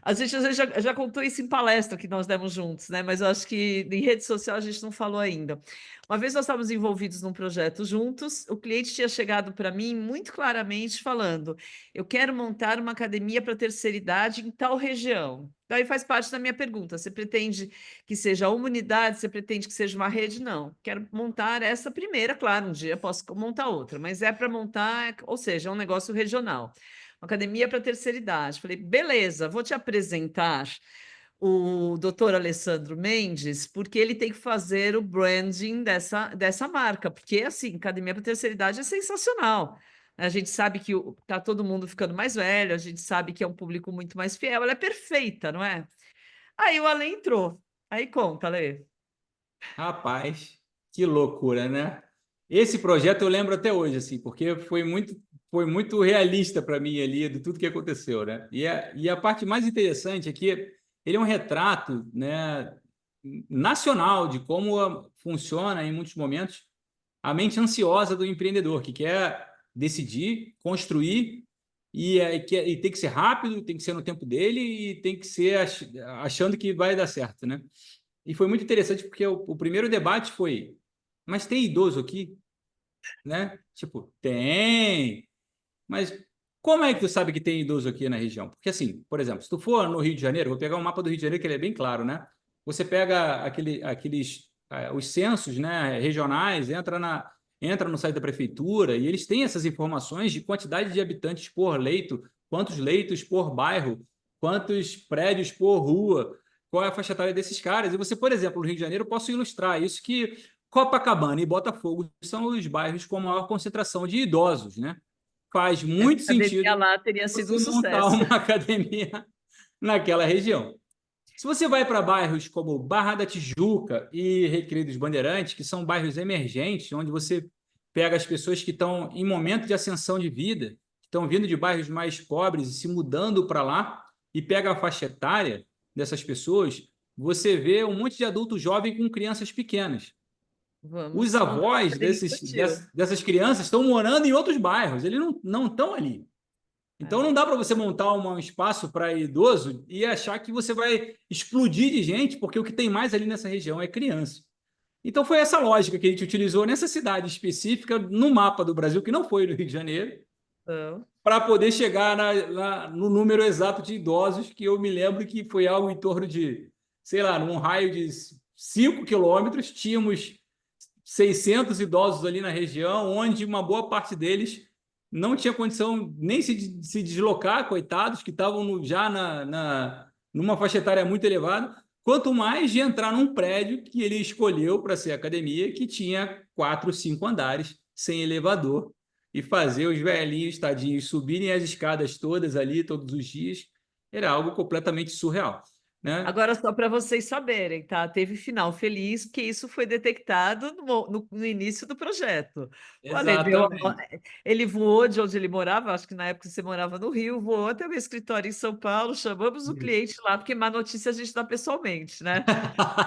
A gente às vezes já contou isso em palestra que nós demos juntos, né? Mas eu acho que em rede social a gente não falou ainda. Uma vez nós estávamos envolvidos num projeto juntos, o cliente tinha chegado para mim muito claramente falando: eu quero montar uma academia para terceira idade em tal região. Daí faz parte da minha pergunta: você pretende que seja uma unidade? Você pretende que seja uma rede? Não. Quero montar essa primeira, claro, um dia posso montar outra, mas é para montar, ou seja, é um negócio regional. Uma academia para terceira idade. Falei, beleza, vou te apresentar o doutor Alessandro Mendes, porque ele tem que fazer o branding dessa marca, porque assim, academia para terceira idade é sensacional. A gente sabe que tá todo mundo ficando mais velho, a gente sabe que é um público muito mais fiel, ela é perfeita, não é? Aí o Ale entrou. Aí conta, Ale. Rapaz, que loucura, né? Esse projeto eu lembro até hoje, assim, porque foi muito realista para mim ali de tudo que aconteceu, né? E a parte mais interessante é que ele é um retrato, né, nacional de como funciona em muitos momentos a mente ansiosa do empreendedor que quer decidir, construir e tem que ser rápido, tem que ser no tempo dele e tem que ser achando que vai dar certo, né? E foi muito interessante porque o primeiro debate foi, mas tem idoso aqui, né? Tipo, tem, mas como é que tu sabe que tem idoso aqui na região? Porque assim, por exemplo, se tu for no Rio de Janeiro, vou pegar um mapa do Rio de Janeiro que ele é bem claro, né? Você pega os censos, né, regionais, entra no site da prefeitura e eles têm essas informações de quantidade de habitantes por leito, quantos leitos por bairro, quantos prédios por rua, qual é a faixa etária desses caras. E você, por exemplo, no Rio de Janeiro, eu posso ilustrar isso que Copacabana e Botafogo são os bairros com maior concentração de idosos, né? Faz Essa muito academia sentido lá teria sido um você montar sucesso. uma academia naquela região. Se você vai para bairros como Barra da Tijuca e Recreio dos Bandeirantes, que são bairros emergentes, onde você pega as pessoas que estão em momento de ascensão de vida, que estão vindo de bairros mais pobres e se mudando para lá, e pega a faixa etária dessas pessoas, você vê um monte de adulto jovem com crianças pequenas. Os Vamos montar uma avós academia infantil. dessas crianças estão morando em outros bairros, eles não estão ali. Então É. não dá para você montar um espaço para idoso e achar que você vai explodir de gente, porque o que tem mais ali nessa região é criança. Então foi essa lógica que a gente utilizou nessa cidade específica, no mapa do Brasil, que não foi no Rio de Janeiro, Então, para poder chegar no número exato de idosos, que eu me lembro que foi algo em torno de, sei lá, num raio de 5 quilômetros, tínhamos 600 idosos ali na região, onde uma boa parte deles não tinha condição nem se deslocar, coitados, que estavam já numa faixa etária muito elevada, quanto mais de entrar num prédio que ele escolheu para ser academia, que tinha 4, 5 andares, sem elevador, e fazer os velhinhos, tadinhos, subirem as escadas todas ali, todos os dias, era algo completamente surreal, né? Agora, só para vocês saberem, tá? Teve final feliz, porque isso foi detectado no início do projeto. O Ale Exatamente. ele voou de onde ele morava, acho que na época você morava no Rio, voou até o escritório em São Paulo, chamamos o Isso. cliente lá, porque má notícia a gente dá pessoalmente, né?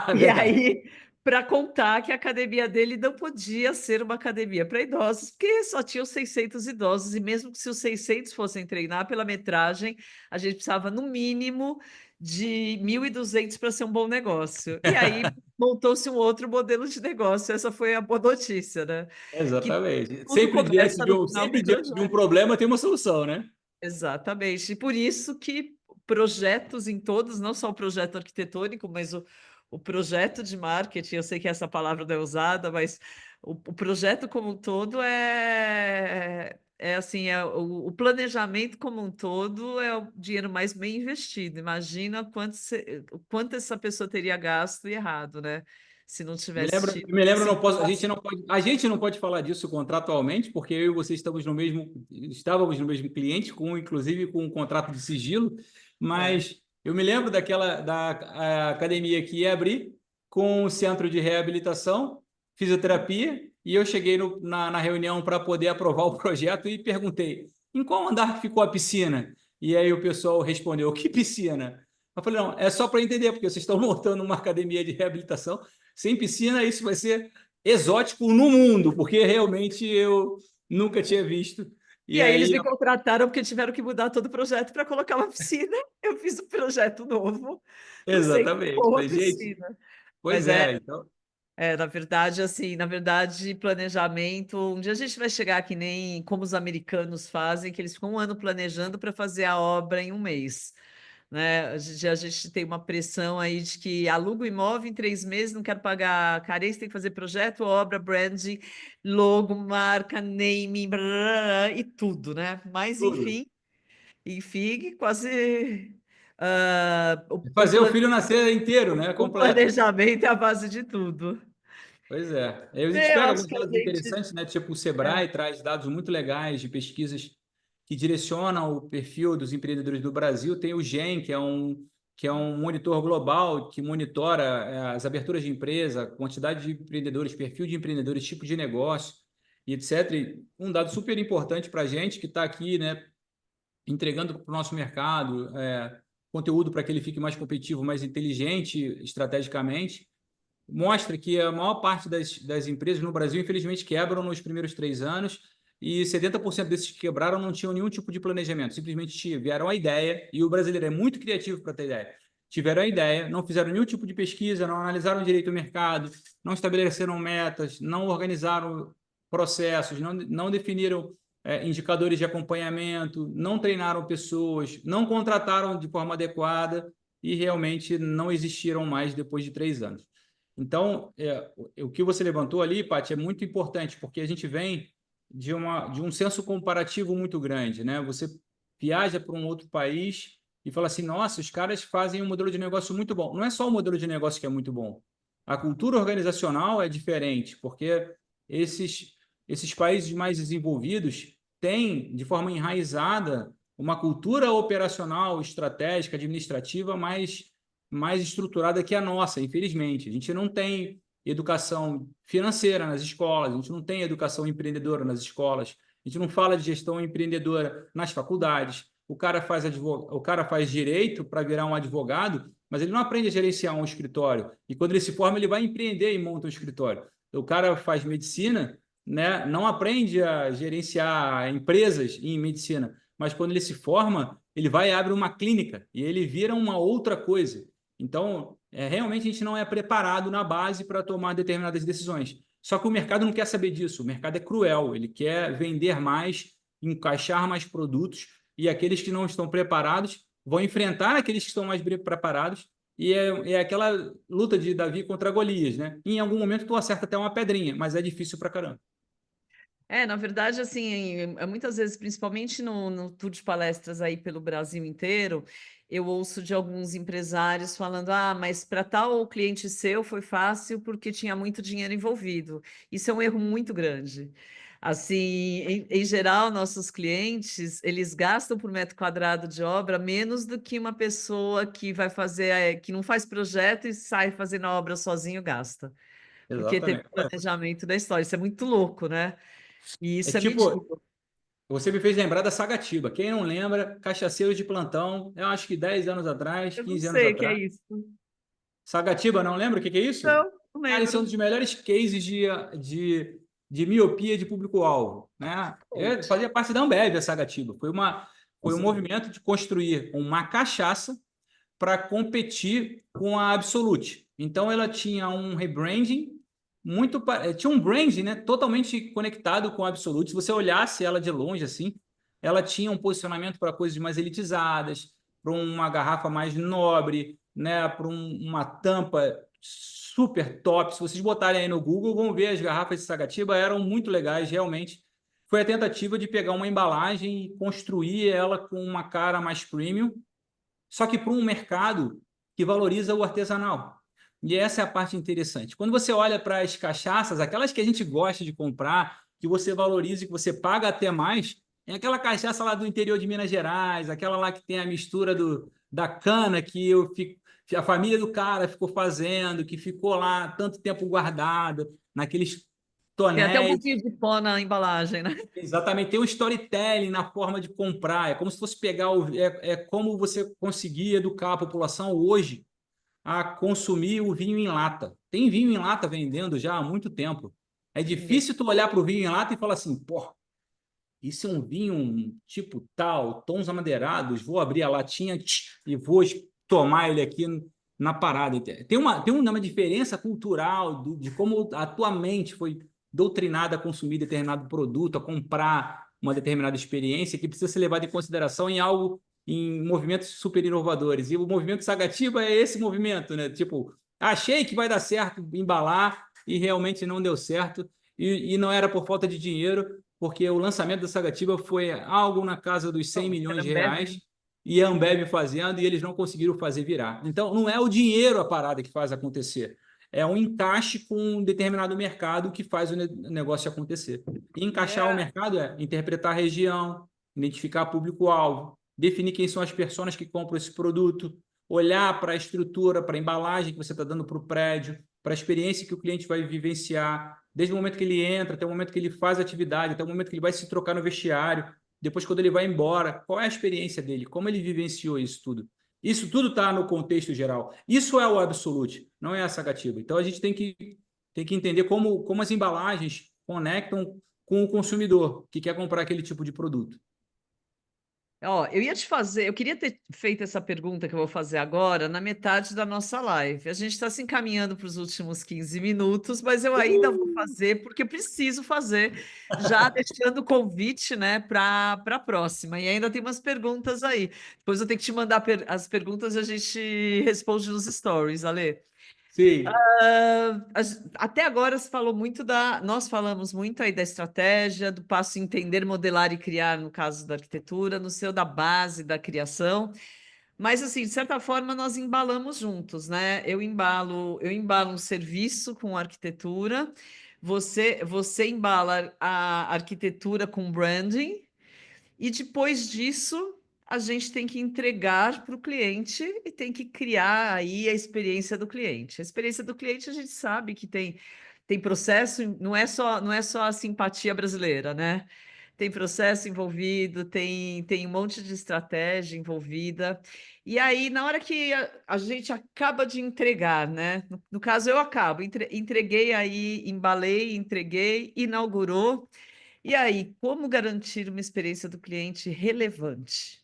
É E verdade. aí, para contar que a academia dele não podia ser uma academia para idosos, porque só tinham 600 idosos, e mesmo que se os 600 fossem treinar pela metragem, a gente precisava, no mínimo, de 1.200 para ser um bom negócio. E aí montou-se um outro modelo de negócio. Essa foi a boa notícia, né? Que Exatamente. tudo começa no final do Sempre diante de um projeto. problema tem uma solução, né? Exatamente. E por isso que projetos em todos, não só o projeto arquitetônico, mas o projeto de marketing, eu sei que essa palavra não é usada, mas o projeto como um todo é assim, o planejamento como um todo é o dinheiro mais bem investido. Imagina o quanto essa pessoa teria gasto e errado, né? Se não tivesse tido Me lembro, essa não posso, informação. a gente não pode falar disso contratualmente, porque eu e você estávamos no mesmo cliente, inclusive com um contrato de sigilo, É. mas eu me lembro da academia que ia abrir com um centro de reabilitação, fisioterapia, e eu cheguei na reunião para poder aprovar o projeto e perguntei: em qual andar que ficou a piscina? E aí o pessoal respondeu: que piscina? Eu falei: não, é só para entender, porque vocês estão montando uma academia de reabilitação sem piscina, isso vai ser exótico no mundo, porque realmente eu nunca tinha visto. E E aí eles aí, me contrataram porque tiveram que mudar todo o projeto para colocar uma piscina. Eu fiz um projeto novo, não sei como exatamente. ficou a Falei, gente, piscina. pois Mas é, então, na verdade, assim, na verdade, planejamento. Um dia a gente vai chegar que nem como os americanos fazem, que eles ficam um ano planejando para fazer a obra em um mês. Né? A gente tem uma pressão aí de que aluga o imóvel em 3 meses, não quero pagar carência, tem que fazer projeto, obra, branding, logo, marca, naming, blá, blá, blá, e tudo, né? Mas, tudo. enfim, quase o Fazer o filho nascer inteiro, né? o Completo. planejamento é a base de tudo. Pois é. Aí a gente Eu pega acho alguns que a dados gente. interessantes, né? Tipo o É. Sebrae traz dados muito legais de pesquisas que direcionam o perfil dos empreendedores do Brasil. Tem o GEM, que é um monitor global que monitora as aberturas de empresa, quantidade de empreendedores, perfil de empreendedores, tipo de negócio e etc. E um dado super importante para a gente que está aqui, né, entregando para o nosso mercado conteúdo para que ele fique mais competitivo, mais inteligente estrategicamente, mostra que a maior parte das empresas no Brasil, infelizmente, quebram nos primeiros 3 anos e 70% desses que quebraram não tinham nenhum tipo de planejamento, simplesmente tiveram a ideia, e o brasileiro é muito criativo para ter ideia. Tiveram a ideia, não fizeram nenhum tipo de pesquisa, não analisaram direito o mercado, não estabeleceram metas, não organizaram processos, não definiram indicadores de acompanhamento, não treinaram pessoas, não contrataram de forma adequada e realmente não existiram mais depois de 3 anos. Então, o que você levantou ali, Paty, é muito importante, porque a gente vem de um senso comparativo muito grande, né? Você viaja para um outro país e fala assim, nossa, os caras fazem um modelo de negócio muito bom. Não é só o modelo de negócio que é muito bom. A cultura organizacional é diferente, porque esses, esses países mais desenvolvidos têm, de forma enraizada, uma cultura operacional, estratégica, administrativa mais estruturada que a nossa, infelizmente. A gente não tem educação financeira nas escolas, a gente não tem educação empreendedora nas escolas, a gente não fala de gestão empreendedora nas faculdades. O cara faz direito para virar um advogado, mas ele não aprende a gerenciar um escritório. E quando ele se forma, ele vai empreender e monta um escritório. O cara faz medicina, né, não aprende a gerenciar empresas em medicina, mas quando ele se forma, ele vai e abre uma clínica e ele vira uma outra coisa. Então, realmente a gente não é preparado na base para tomar determinadas decisões. Só que o mercado não quer saber disso. O mercado é cruel. Ele quer vender mais, encaixar mais produtos, e aqueles que não estão preparados vão enfrentar aqueles que estão mais preparados. E é aquela luta de Davi contra Golias, né? Em algum momento tu acerta até uma pedrinha, mas é difícil pra caramba. Na verdade, assim, muitas vezes, principalmente no tour de palestras aí pelo Brasil inteiro, eu ouço de alguns empresários falando: ah, mas para tal cliente seu foi fácil porque tinha muito dinheiro envolvido. Isso é um erro muito grande. Assim, em geral, nossos clientes, eles gastam por metro quadrado de obra menos do que uma pessoa que vai fazer, que não faz projeto e sai fazendo a obra sozinho gasta, porque teve Exatamente. planejamento da história. Isso é muito louco, né? E É isso é tipo, medido. você me fez lembrar da Sagatiba. Quem não lembra, Cachaceiros de Plantão, eu acho que 10 anos atrás, Eu não 15 anos sei o que é atrás. isso. Sagatiba, não lembra o que que é isso? Não, não Cara, esse é um lembro. dos melhores cases de miopia de público-alvo, né? Conte. Fazia parte da Ambev, a Sagatiba. Foi um movimento de construir uma cachaça para competir com a Absolute. Então, ela tinha um rebranding tinha um branding, né, totalmente conectado com a Absolute. Se você olhasse ela de longe assim, ela tinha um posicionamento para coisas mais elitizadas, para uma garrafa mais nobre, né, para uma tampa super top. Se vocês botarem aí no Google, vão ver as garrafas de Sagatiba, eram muito legais, realmente. Foi a tentativa de pegar uma embalagem e construir ela com uma cara mais premium, só que para um mercado que valoriza o artesanal. E essa é a parte interessante. Quando você olha para as cachaças, aquelas que a gente gosta de comprar, que você valoriza e que você paga até mais, é aquela cachaça lá do interior de Minas Gerais, aquela lá que tem a mistura da cana a família do cara ficou fazendo, que ficou lá tanto tempo guardada, naqueles Tem até um tonéis. pouquinho de pó na embalagem, né? Exatamente, tem um storytelling na forma de comprar. É como se fosse pegar é como você conseguir educar a população hoje a consumir o vinho em lata. Tem vinho em lata vendendo já há muito tempo. É Ninguém. difícil tu olhar para o vinho em lata e falar assim, pô, isso é um vinho tipo tal, tons amadeirados, vou abrir a latinha e vou tomar ele aqui na parada. Tem uma diferença cultural de como a tua mente foi doutrinada a consumir determinado produto, a comprar uma determinada experiência que precisa ser levada em consideração em movimentos super inovadores. E o movimento Sagatiba é esse movimento, né? Tipo, achei que vai dar certo embalar e realmente não deu certo. E não era por falta de dinheiro, porque o lançamento da Sagatiba foi algo na casa dos 100 Bom, milhões era de Ambev. reais e a Ambev fazendo e eles não conseguiram fazer virar. Então, não é o dinheiro a parada que faz acontecer. É um encaixe com um determinado mercado que faz o negócio acontecer. E encaixar o É, mercado é interpretar a região, identificar público-alvo, definir quem são as pessoas que compram esse produto, olhar para a estrutura, para a embalagem que você está dando para o prédio, para a experiência que o cliente vai vivenciar, desde o momento que ele entra, até o momento que ele faz a atividade, até o momento que ele vai se trocar no vestiário, depois quando ele vai embora, qual é a experiência dele, como ele vivenciou isso tudo. Isso tudo está no contexto geral. Isso é o Absolute, não é a Sagatiba. Então a gente tem que entender como as embalagens conectam com o consumidor que quer comprar aquele tipo de produto. ó, eu ia te fazer, eu queria ter feito essa pergunta que eu vou fazer agora na metade da nossa live. A gente está se encaminhando para os últimos 15 minutos, mas eu ainda vou fazer porque preciso fazer, já deixando o convite, né, para a próxima. E ainda tem umas perguntas aí. Depois eu tenho que te mandar as perguntas e a gente responde nos stories, Ale. Sim. Até agora se falou muito nós falamos muito aí da estratégia, do passo entender, modelar e criar, no caso da arquitetura, no seu da base da criação. Mas assim, de certa forma, nós embalamos juntos, né? Eu embalo um serviço com arquitetura, você embala a arquitetura com branding, e depois disso, a gente tem que entregar para o cliente e tem que criar aí a experiência do cliente. A experiência do cliente a gente sabe que tem processo, não é só a simpatia brasileira, né? Tem processo envolvido, tem um monte de estratégia envolvida. E aí, na hora que a gente acaba de entregar, né? No caso, eu acabo, entreguei aí, embalei, entreguei, inaugurou. E aí, como garantir uma experiência do cliente relevante?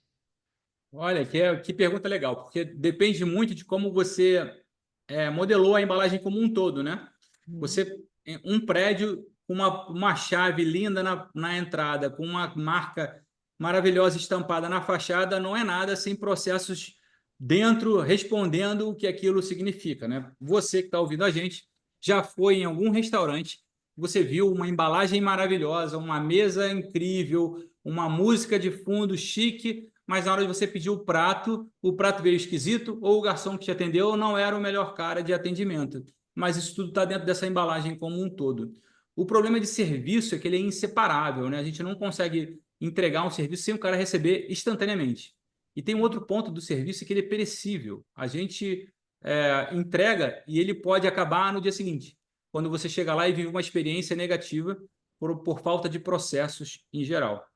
Olha, que pergunta legal, porque depende muito de como você modelou a embalagem como um todo, né? Hum. Um prédio com uma chave linda na entrada, com uma marca maravilhosa estampada na fachada, não é nada sem processos dentro respondendo o que aquilo significa, né? Você que está ouvindo a gente já foi em algum restaurante, você viu uma embalagem maravilhosa, uma mesa incrível, uma música de fundo chique, mas na hora de você pedir o prato veio esquisito, ou o garçom que te atendeu não era o melhor cara de atendimento. Mas isso tudo está dentro dessa embalagem como um todo. O problema de serviço é que ele é inseparável, né? A gente não consegue entregar um serviço sem o cara receber instantaneamente. E tem um outro ponto do serviço que ele é perecível. A gente entrega e ele pode acabar no dia seguinte, quando você chega lá e vive uma experiência negativa por falta de processos em geral.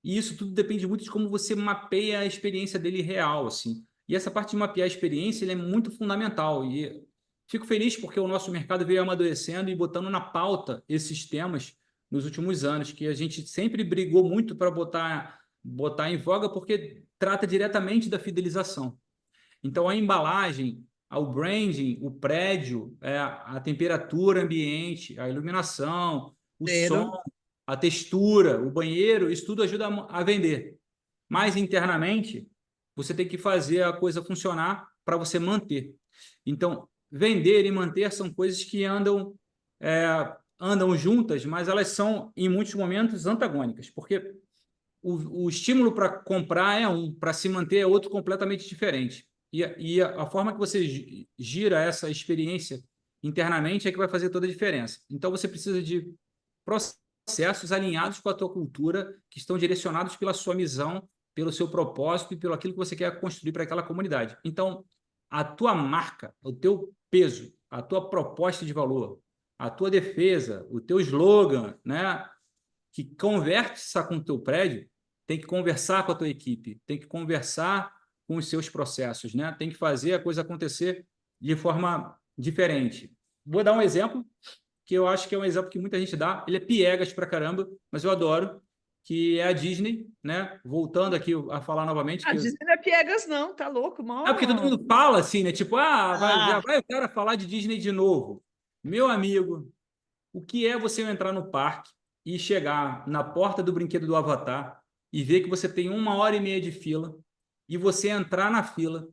E isso tudo depende muito de como você mapeia a experiência dele real, assim. E essa parte de mapear a experiência, ele é muito fundamental. E fico feliz porque o nosso mercado veio amadurecendo e botando na pauta esses temas nos últimos anos, que a gente sempre brigou muito para botar em voga, porque trata diretamente da fidelização. Então, a embalagem, o branding, o prédio, a temperatura ambiente, a iluminação, o som, Cheiro. a textura, o banheiro, isso tudo ajuda a vender. Mas internamente, você tem que fazer a coisa funcionar para você manter. Então, vender e manter são coisas que andam juntas, mas elas são, em muitos momentos, antagônicas, porque o estímulo para comprar é um, para se manter é outro completamente diferente. E a forma que você gira essa experiência internamente é que vai fazer toda a diferença. Então, você precisa de processos alinhados com a tua cultura, que estão direcionados pela sua missão, pelo seu propósito e pelo aquilo que você quer construir para aquela comunidade. Então, a tua marca, o teu peso, a tua proposta de valor, a tua defesa, o teu slogan, né, que conversa com o teu prédio, tem que conversar com a tua equipe, tem que conversar com os seus processos, né? Tem que fazer a coisa acontecer de forma diferente. Vou dar um exemplo que eu acho que é um exemplo que muita gente dá. Ele é piegas pra caramba, mas eu adoro, que é a Disney, né? Voltando aqui a falar novamente Ah, que Disney não é piegas, não, tá louco, porque todo mó. mundo fala assim, né? Tipo, já Ah, vai o cara falar de Disney de novo. Meu amigo, o que é você entrar no parque e chegar na porta do brinquedo do Avatar e ver que você tem 1 hora e meia de fila e você entrar na fila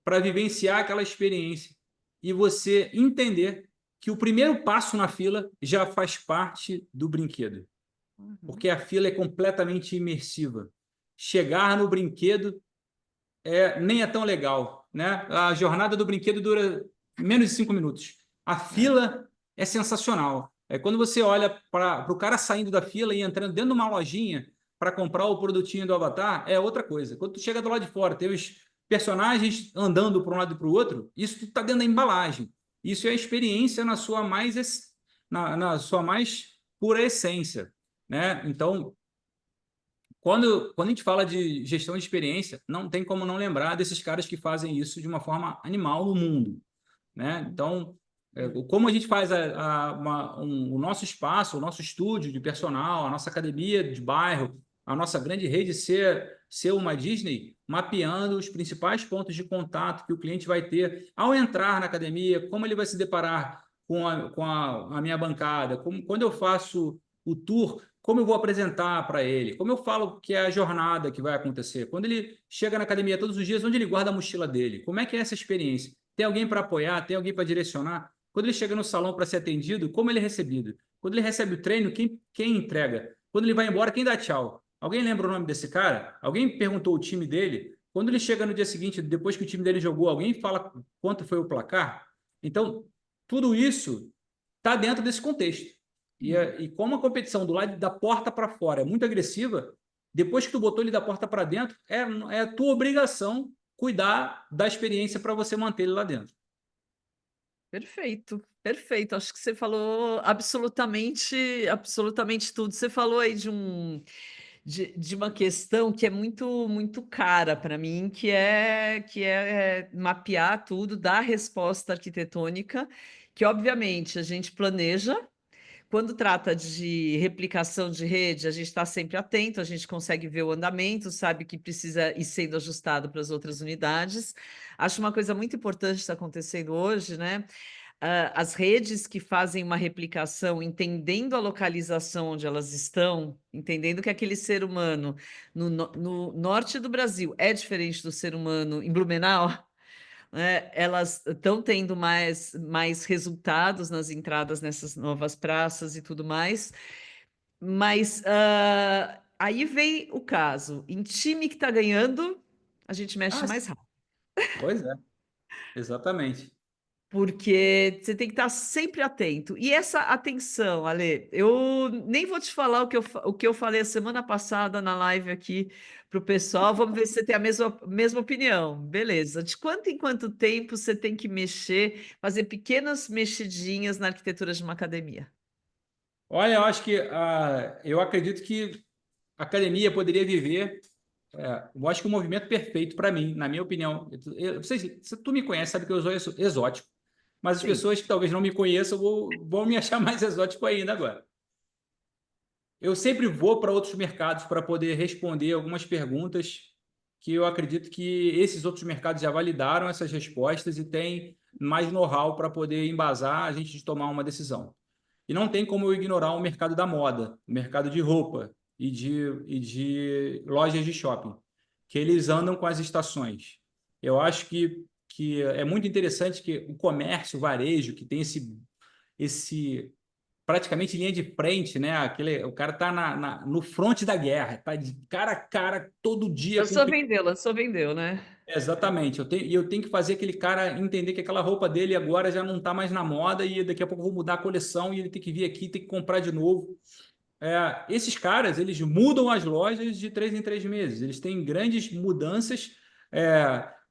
para vivenciar aquela experiência e você entender que o primeiro passo na fila já faz parte do brinquedo, uhum. porque a fila é completamente imersiva. Chegar no brinquedo nem é tão legal, né? A jornada do brinquedo dura menos de 5 minutos. A É, fila é sensacional. É quando você olha para o cara saindo da fila e entrando dentro de uma lojinha para comprar o produtinho do Avatar, é outra coisa. Quando tu chega do lado de fora, tem os personagens andando para um lado e para o outro, isso está dentro da embalagem. Isso é a experiência na sua mais pura essência, né? Então, quando a gente fala de gestão de experiência, não tem como não lembrar desses caras que fazem isso de uma forma animal no mundo, né? Então, como a gente faz o nosso espaço, o nosso estúdio de personal, a nossa academia de bairro, a nossa grande rede ser uma Disney, mapeando os principais pontos de contato que o cliente vai ter ao entrar na academia, como ele vai se deparar com a minha bancada, quando eu faço o tour, como eu vou apresentar para ele, como eu falo que é a jornada que vai acontecer, quando ele chega na academia todos os dias, onde ele guarda a mochila dele, como é que é essa experiência? Tem alguém para apoiar, tem alguém para direcionar? Quando ele chega no salão para ser atendido, como ele é recebido? Quando ele recebe o treino, quem entrega? Quando ele vai embora, quem dá tchau? Alguém lembra o nome desse cara? Alguém perguntou o time dele? Quando ele chega no dia seguinte, depois que o time dele jogou, alguém fala quanto foi o placar? Então, tudo isso está dentro desse contexto. E como a competição do lado da porta para fora é muito agressiva, depois que tu botou ele da porta para dentro, é tua obrigação cuidar da experiência para você manter ele lá dentro. perfeito, perfeito. Acho que você falou absolutamente, absolutamente tudo. Você falou aí de uma questão que é muito, muito cara para mim, que é mapear tudo, dar resposta arquitetônica, que obviamente a gente planeja. Quando trata de replicação de rede, a gente está sempre atento, a gente consegue ver o andamento, sabe que precisa ir sendo ajustado para as outras unidades. Acho uma coisa muito importante que está acontecendo hoje, né? As redes que fazem uma replicação, entendendo a localização onde elas estão, entendendo que aquele ser humano no norte do Brasil é diferente do ser humano em Blumenau, né, elas estão tendo mais resultados nas entradas nessas novas praças e tudo mais, mas aí vem o caso: em time que está ganhando, a gente mexe Ah, mais sim. rápido. Pois é, exatamente. porque você tem que estar sempre atento. E essa atenção, Ale, eu nem vou te falar o que eu falei a semana passada na live aqui para o pessoal. Vamos ver se você tem a mesma opinião. Beleza. De quanto em quanto tempo você tem que mexer, fazer pequenas mexidinhas na arquitetura de uma academia? Olha, eu acredito que a academia poderia viver. Eu acho que o movimento perfeito para mim, na minha opinião. Se tu me conhece, sabe que eu sou exótico, mas as Sim. pessoas que talvez não me conheçam vão me achar mais exótico ainda agora. Eu sempre vou para outros mercados para poder responder algumas perguntas que eu acredito que esses outros mercados já validaram essas respostas e têm mais know-how para poder embasar a gente de tomar uma decisão. E não tem como eu ignorar o mercado da moda, o mercado de roupa e de lojas de shopping, que eles andam com as estações. Eu acho que é muito interessante que o comércio, o varejo, que tem esse praticamente linha de frente, né? O cara tá no fronte da guerra, tá de cara a cara todo dia com. Lançou, vendeu, né? Exatamente, eu tenho que fazer aquele cara entender que aquela roupa dele agora já não está mais na moda e daqui a pouco eu vou mudar a coleção e ele tem que vir aqui, tem que comprar de novo. Esses caras, eles mudam as lojas de 3 em 3 meses, eles têm grandes mudanças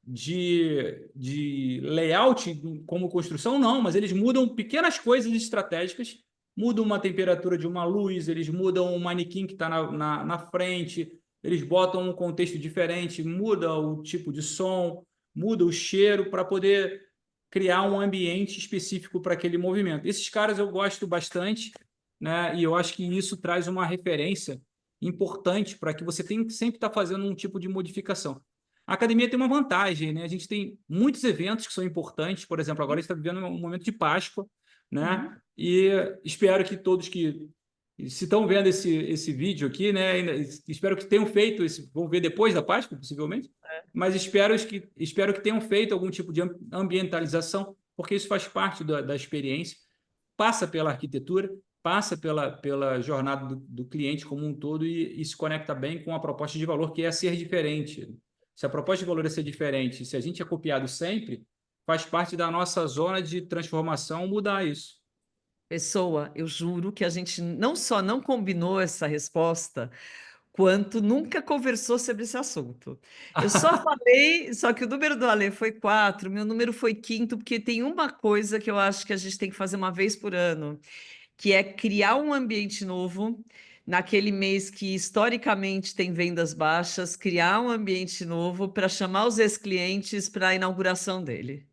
de layout como construção, não, mas eles mudam pequenas coisas estratégicas, mudam uma temperatura de uma luz, eles mudam um manequim que está na frente, eles botam um contexto diferente, muda o tipo de som, muda o cheiro para poder criar um ambiente específico para aquele movimento. Esses caras eu gosto bastante, né? E eu acho que isso traz uma referência importante para que você tenha que sempre estar fazendo um tipo de modificação. A academia tem uma vantagem, né? A gente tem muitos eventos que são importantes, por exemplo, agora a gente está vivendo um momento de Páscoa, né? Uhum. E espero que todos que se estão vendo esse vídeo aqui, né? Espero que tenham feito esse, vão ver depois da Páscoa, possivelmente, mas espero que tenham feito algum tipo de ambientalização, porque isso faz parte da experiência, passa pela arquitetura, passa pela jornada do cliente como um todo e se conecta bem com a proposta de valor, que é ser diferente. Se a proposta de valor é ser diferente, se a gente é copiado sempre, faz parte da nossa zona de transformação mudar isso. Pessoa, eu juro que a gente não só não combinou essa resposta, quanto nunca conversou sobre esse assunto. Eu só falei, só que o número do Ale foi 4, meu número foi quinto, porque tem uma coisa que eu acho que a gente tem que fazer uma vez por ano, que é criar um ambiente novo. Naquele mês que historicamente tem vendas baixas, criar um ambiente novo para chamar os ex-clientes para a inauguração dele.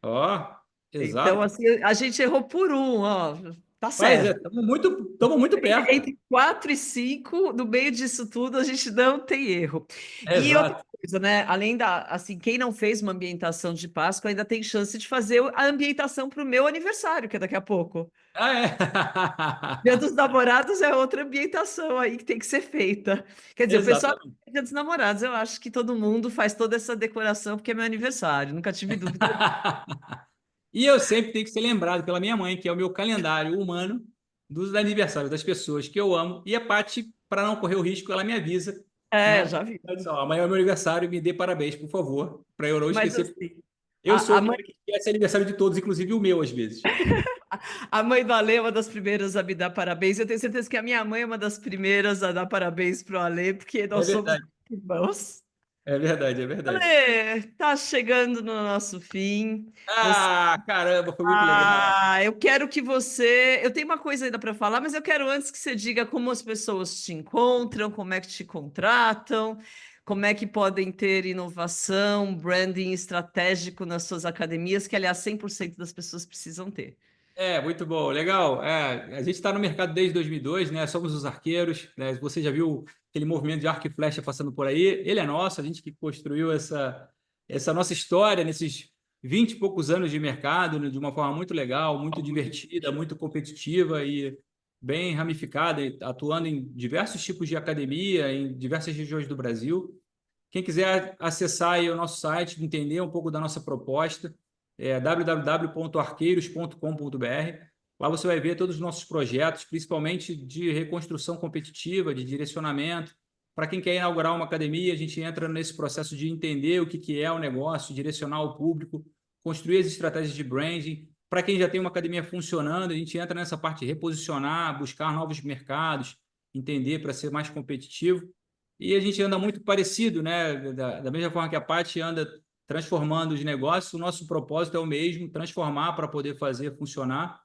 Ó, Então, exato. assim, a gente errou por um, ó, tá Mas certo. estamos muito perto. Entre 4 e 5, no meio disso tudo, a gente não tem erro. E outra Exato. coisa, né? Além da, assim, quem não fez uma ambientação de Páscoa ainda tem chance de fazer a ambientação para o meu aniversário, que é daqui a pouco. Dia É. dos Namorados é outra ambientação aí que tem que ser feita. Quer dizer, o pessoal Exatamente. Dia dos Namorados, eu acho que todo mundo faz toda essa decoração porque é meu aniversário. Nunca tive dúvida. E eu sempre tenho que ser lembrado pela minha mãe, que é o meu calendário humano dos aniversários das pessoas que eu amo. E a Paty, para não correr o risco, ela me avisa, É, né? já vi. Ela diz, ó, amanhã é meu aniversário, me dê parabéns, por favor, para eu não Mas esquecer. assim, Eu sou a o mãe cara que esquece aniversário de todos, inclusive o meu, às vezes. A mãe do Ale é uma das primeiras a me dar parabéns. Eu tenho certeza que a minha mãe é uma das primeiras a dar parabéns para o Ale, porque É nós somos verdade, irmãos. é verdade, é verdade. Ale, tá chegando no nosso fim. Você... Ah, caramba, foi muito legal. Eu quero que você. Eu tenho uma coisa ainda para falar, mas eu quero antes que você diga como as pessoas te encontram, como é que te contratam, como é que podem ter inovação, branding estratégico nas suas academias, que, aliás, 100% das pessoas precisam ter. Muito bom, legal. A gente está no mercado desde 2002, né? Somos os arqueiros, né? Você já viu aquele movimento de arco e flecha passando por aí? Ele é nosso, a gente que construiu essa nossa história nesses 20 e poucos anos de mercado, né? De uma forma muito legal, muito divertida, muito competitiva e bem ramificada, e atuando em diversos tipos de academia, em diversas regiões do Brasil. Quem quiser acessar aí o nosso site, entender um pouco da nossa proposta, é www.arqueiros.com.br. Lá você vai ver todos os nossos projetos, principalmente de reconstrução competitiva, de direcionamento. Para quem quer inaugurar uma academia, a gente entra nesse processo de entender o que é o negócio, direcionar o público, construir as estratégias de branding. Para quem já tem uma academia funcionando, a gente entra nessa parte de reposicionar, buscar novos mercados, entender para ser mais competitivo. E a gente anda muito parecido, né? Da mesma forma que a Paty anda transformando os negócios, o nosso propósito é o mesmo, transformar para poder fazer funcionar.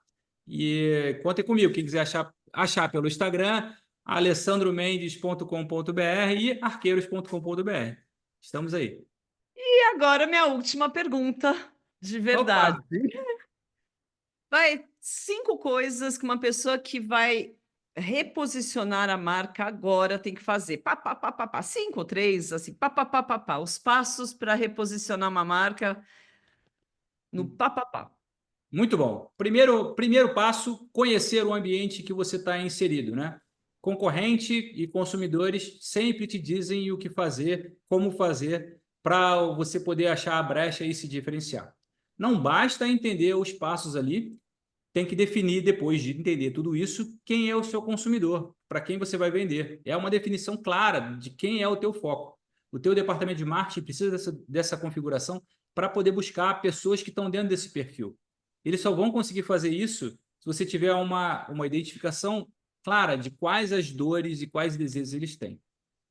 E contem comigo, quem quiser achar pelo Instagram, alessandromendes.com.br e arqueiros.com.br. Estamos aí. E agora, minha última pergunta, de verdade. Opa! Vai, 5 coisas que uma pessoa que vai reposicionar a marca agora tem que fazer. Pá, pá, pá, pá, pá. 5 ou 3, assim, pá, pá, pá, pá, pá. Os passos para reposicionar uma marca no pá, pá, pá. Muito bom. Primeiro passo, conhecer o ambiente que você está inserido, né? Concorrente e consumidores sempre te dizem o que fazer, como fazer, para você poder achar a brecha e se diferenciar. Não basta entender os passos ali, tem que definir, depois de entender tudo isso, quem é o seu consumidor, para quem você vai vender. É uma definição clara de quem é o teu foco. O teu departamento de marketing precisa dessa configuração para poder buscar pessoas que estão dentro desse perfil. Eles só vão conseguir fazer isso se você tiver uma identificação clara de quais as dores e quais desejos eles têm.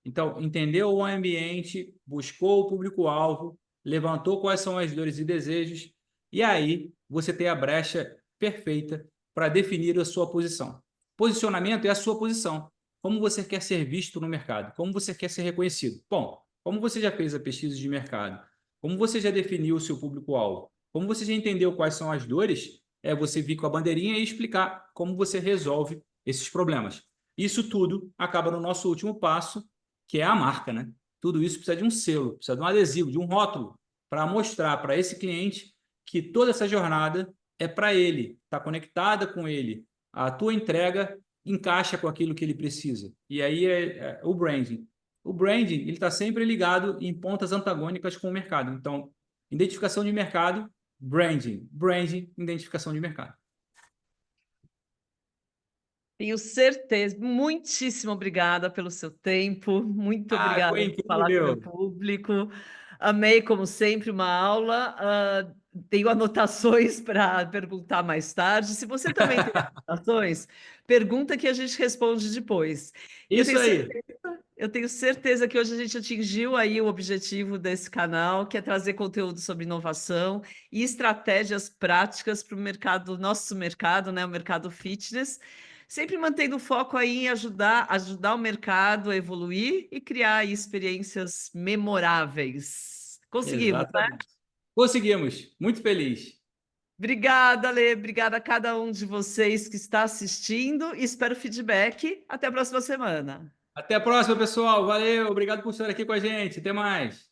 Então, entendeu o ambiente, buscou o público-alvo, levantou quais são as dores e desejos, e aí você tem a brecha perfeita para definir a sua posição. Posicionamento é a sua posição. Como você quer ser visto no mercado? Como você quer ser reconhecido? Bom, como você já fez a pesquisa de mercado? Como você já definiu o seu público-alvo? Como você já entendeu quais são as dores? É você vir com a bandeirinha e explicar como você resolve esses problemas. Isso tudo acaba no nosso último passo, que é a marca, né? Tudo isso precisa de um selo, precisa de um adesivo, de um rótulo, para mostrar para esse cliente que toda essa jornada é para ele, está conectada com ele. A tua entrega encaixa com aquilo que ele precisa. E aí é o branding. O branding ele está sempre ligado em pontas antagônicas com o mercado. Então, identificação de mercado, branding. Branding, identificação de mercado. Tenho certeza. Muitíssimo obrigada pelo seu tempo. Muito Ah, obrigada foi por falar com o meu incrível. público. Amei, como sempre, uma aula. Tenho anotações para perguntar mais tarde. Se você também tem anotações, pergunta que a gente responde depois. E Isso aí. eu tenho certeza que hoje a gente atingiu aí o objetivo desse canal, que é trazer conteúdo sobre inovação e estratégias práticas para o mercado, nosso mercado, né, o mercado fitness, sempre mantendo o foco aí em ajudar o mercado a evoluir e criar aí experiências memoráveis. Conseguimos, né? Exatamente. Conseguimos. Muito feliz. Obrigada, Lê. Obrigada a cada um de vocês que está assistindo e espero feedback. Até a próxima semana. Até a próxima, pessoal. Valeu. Obrigado por estar aqui com a gente. Até mais.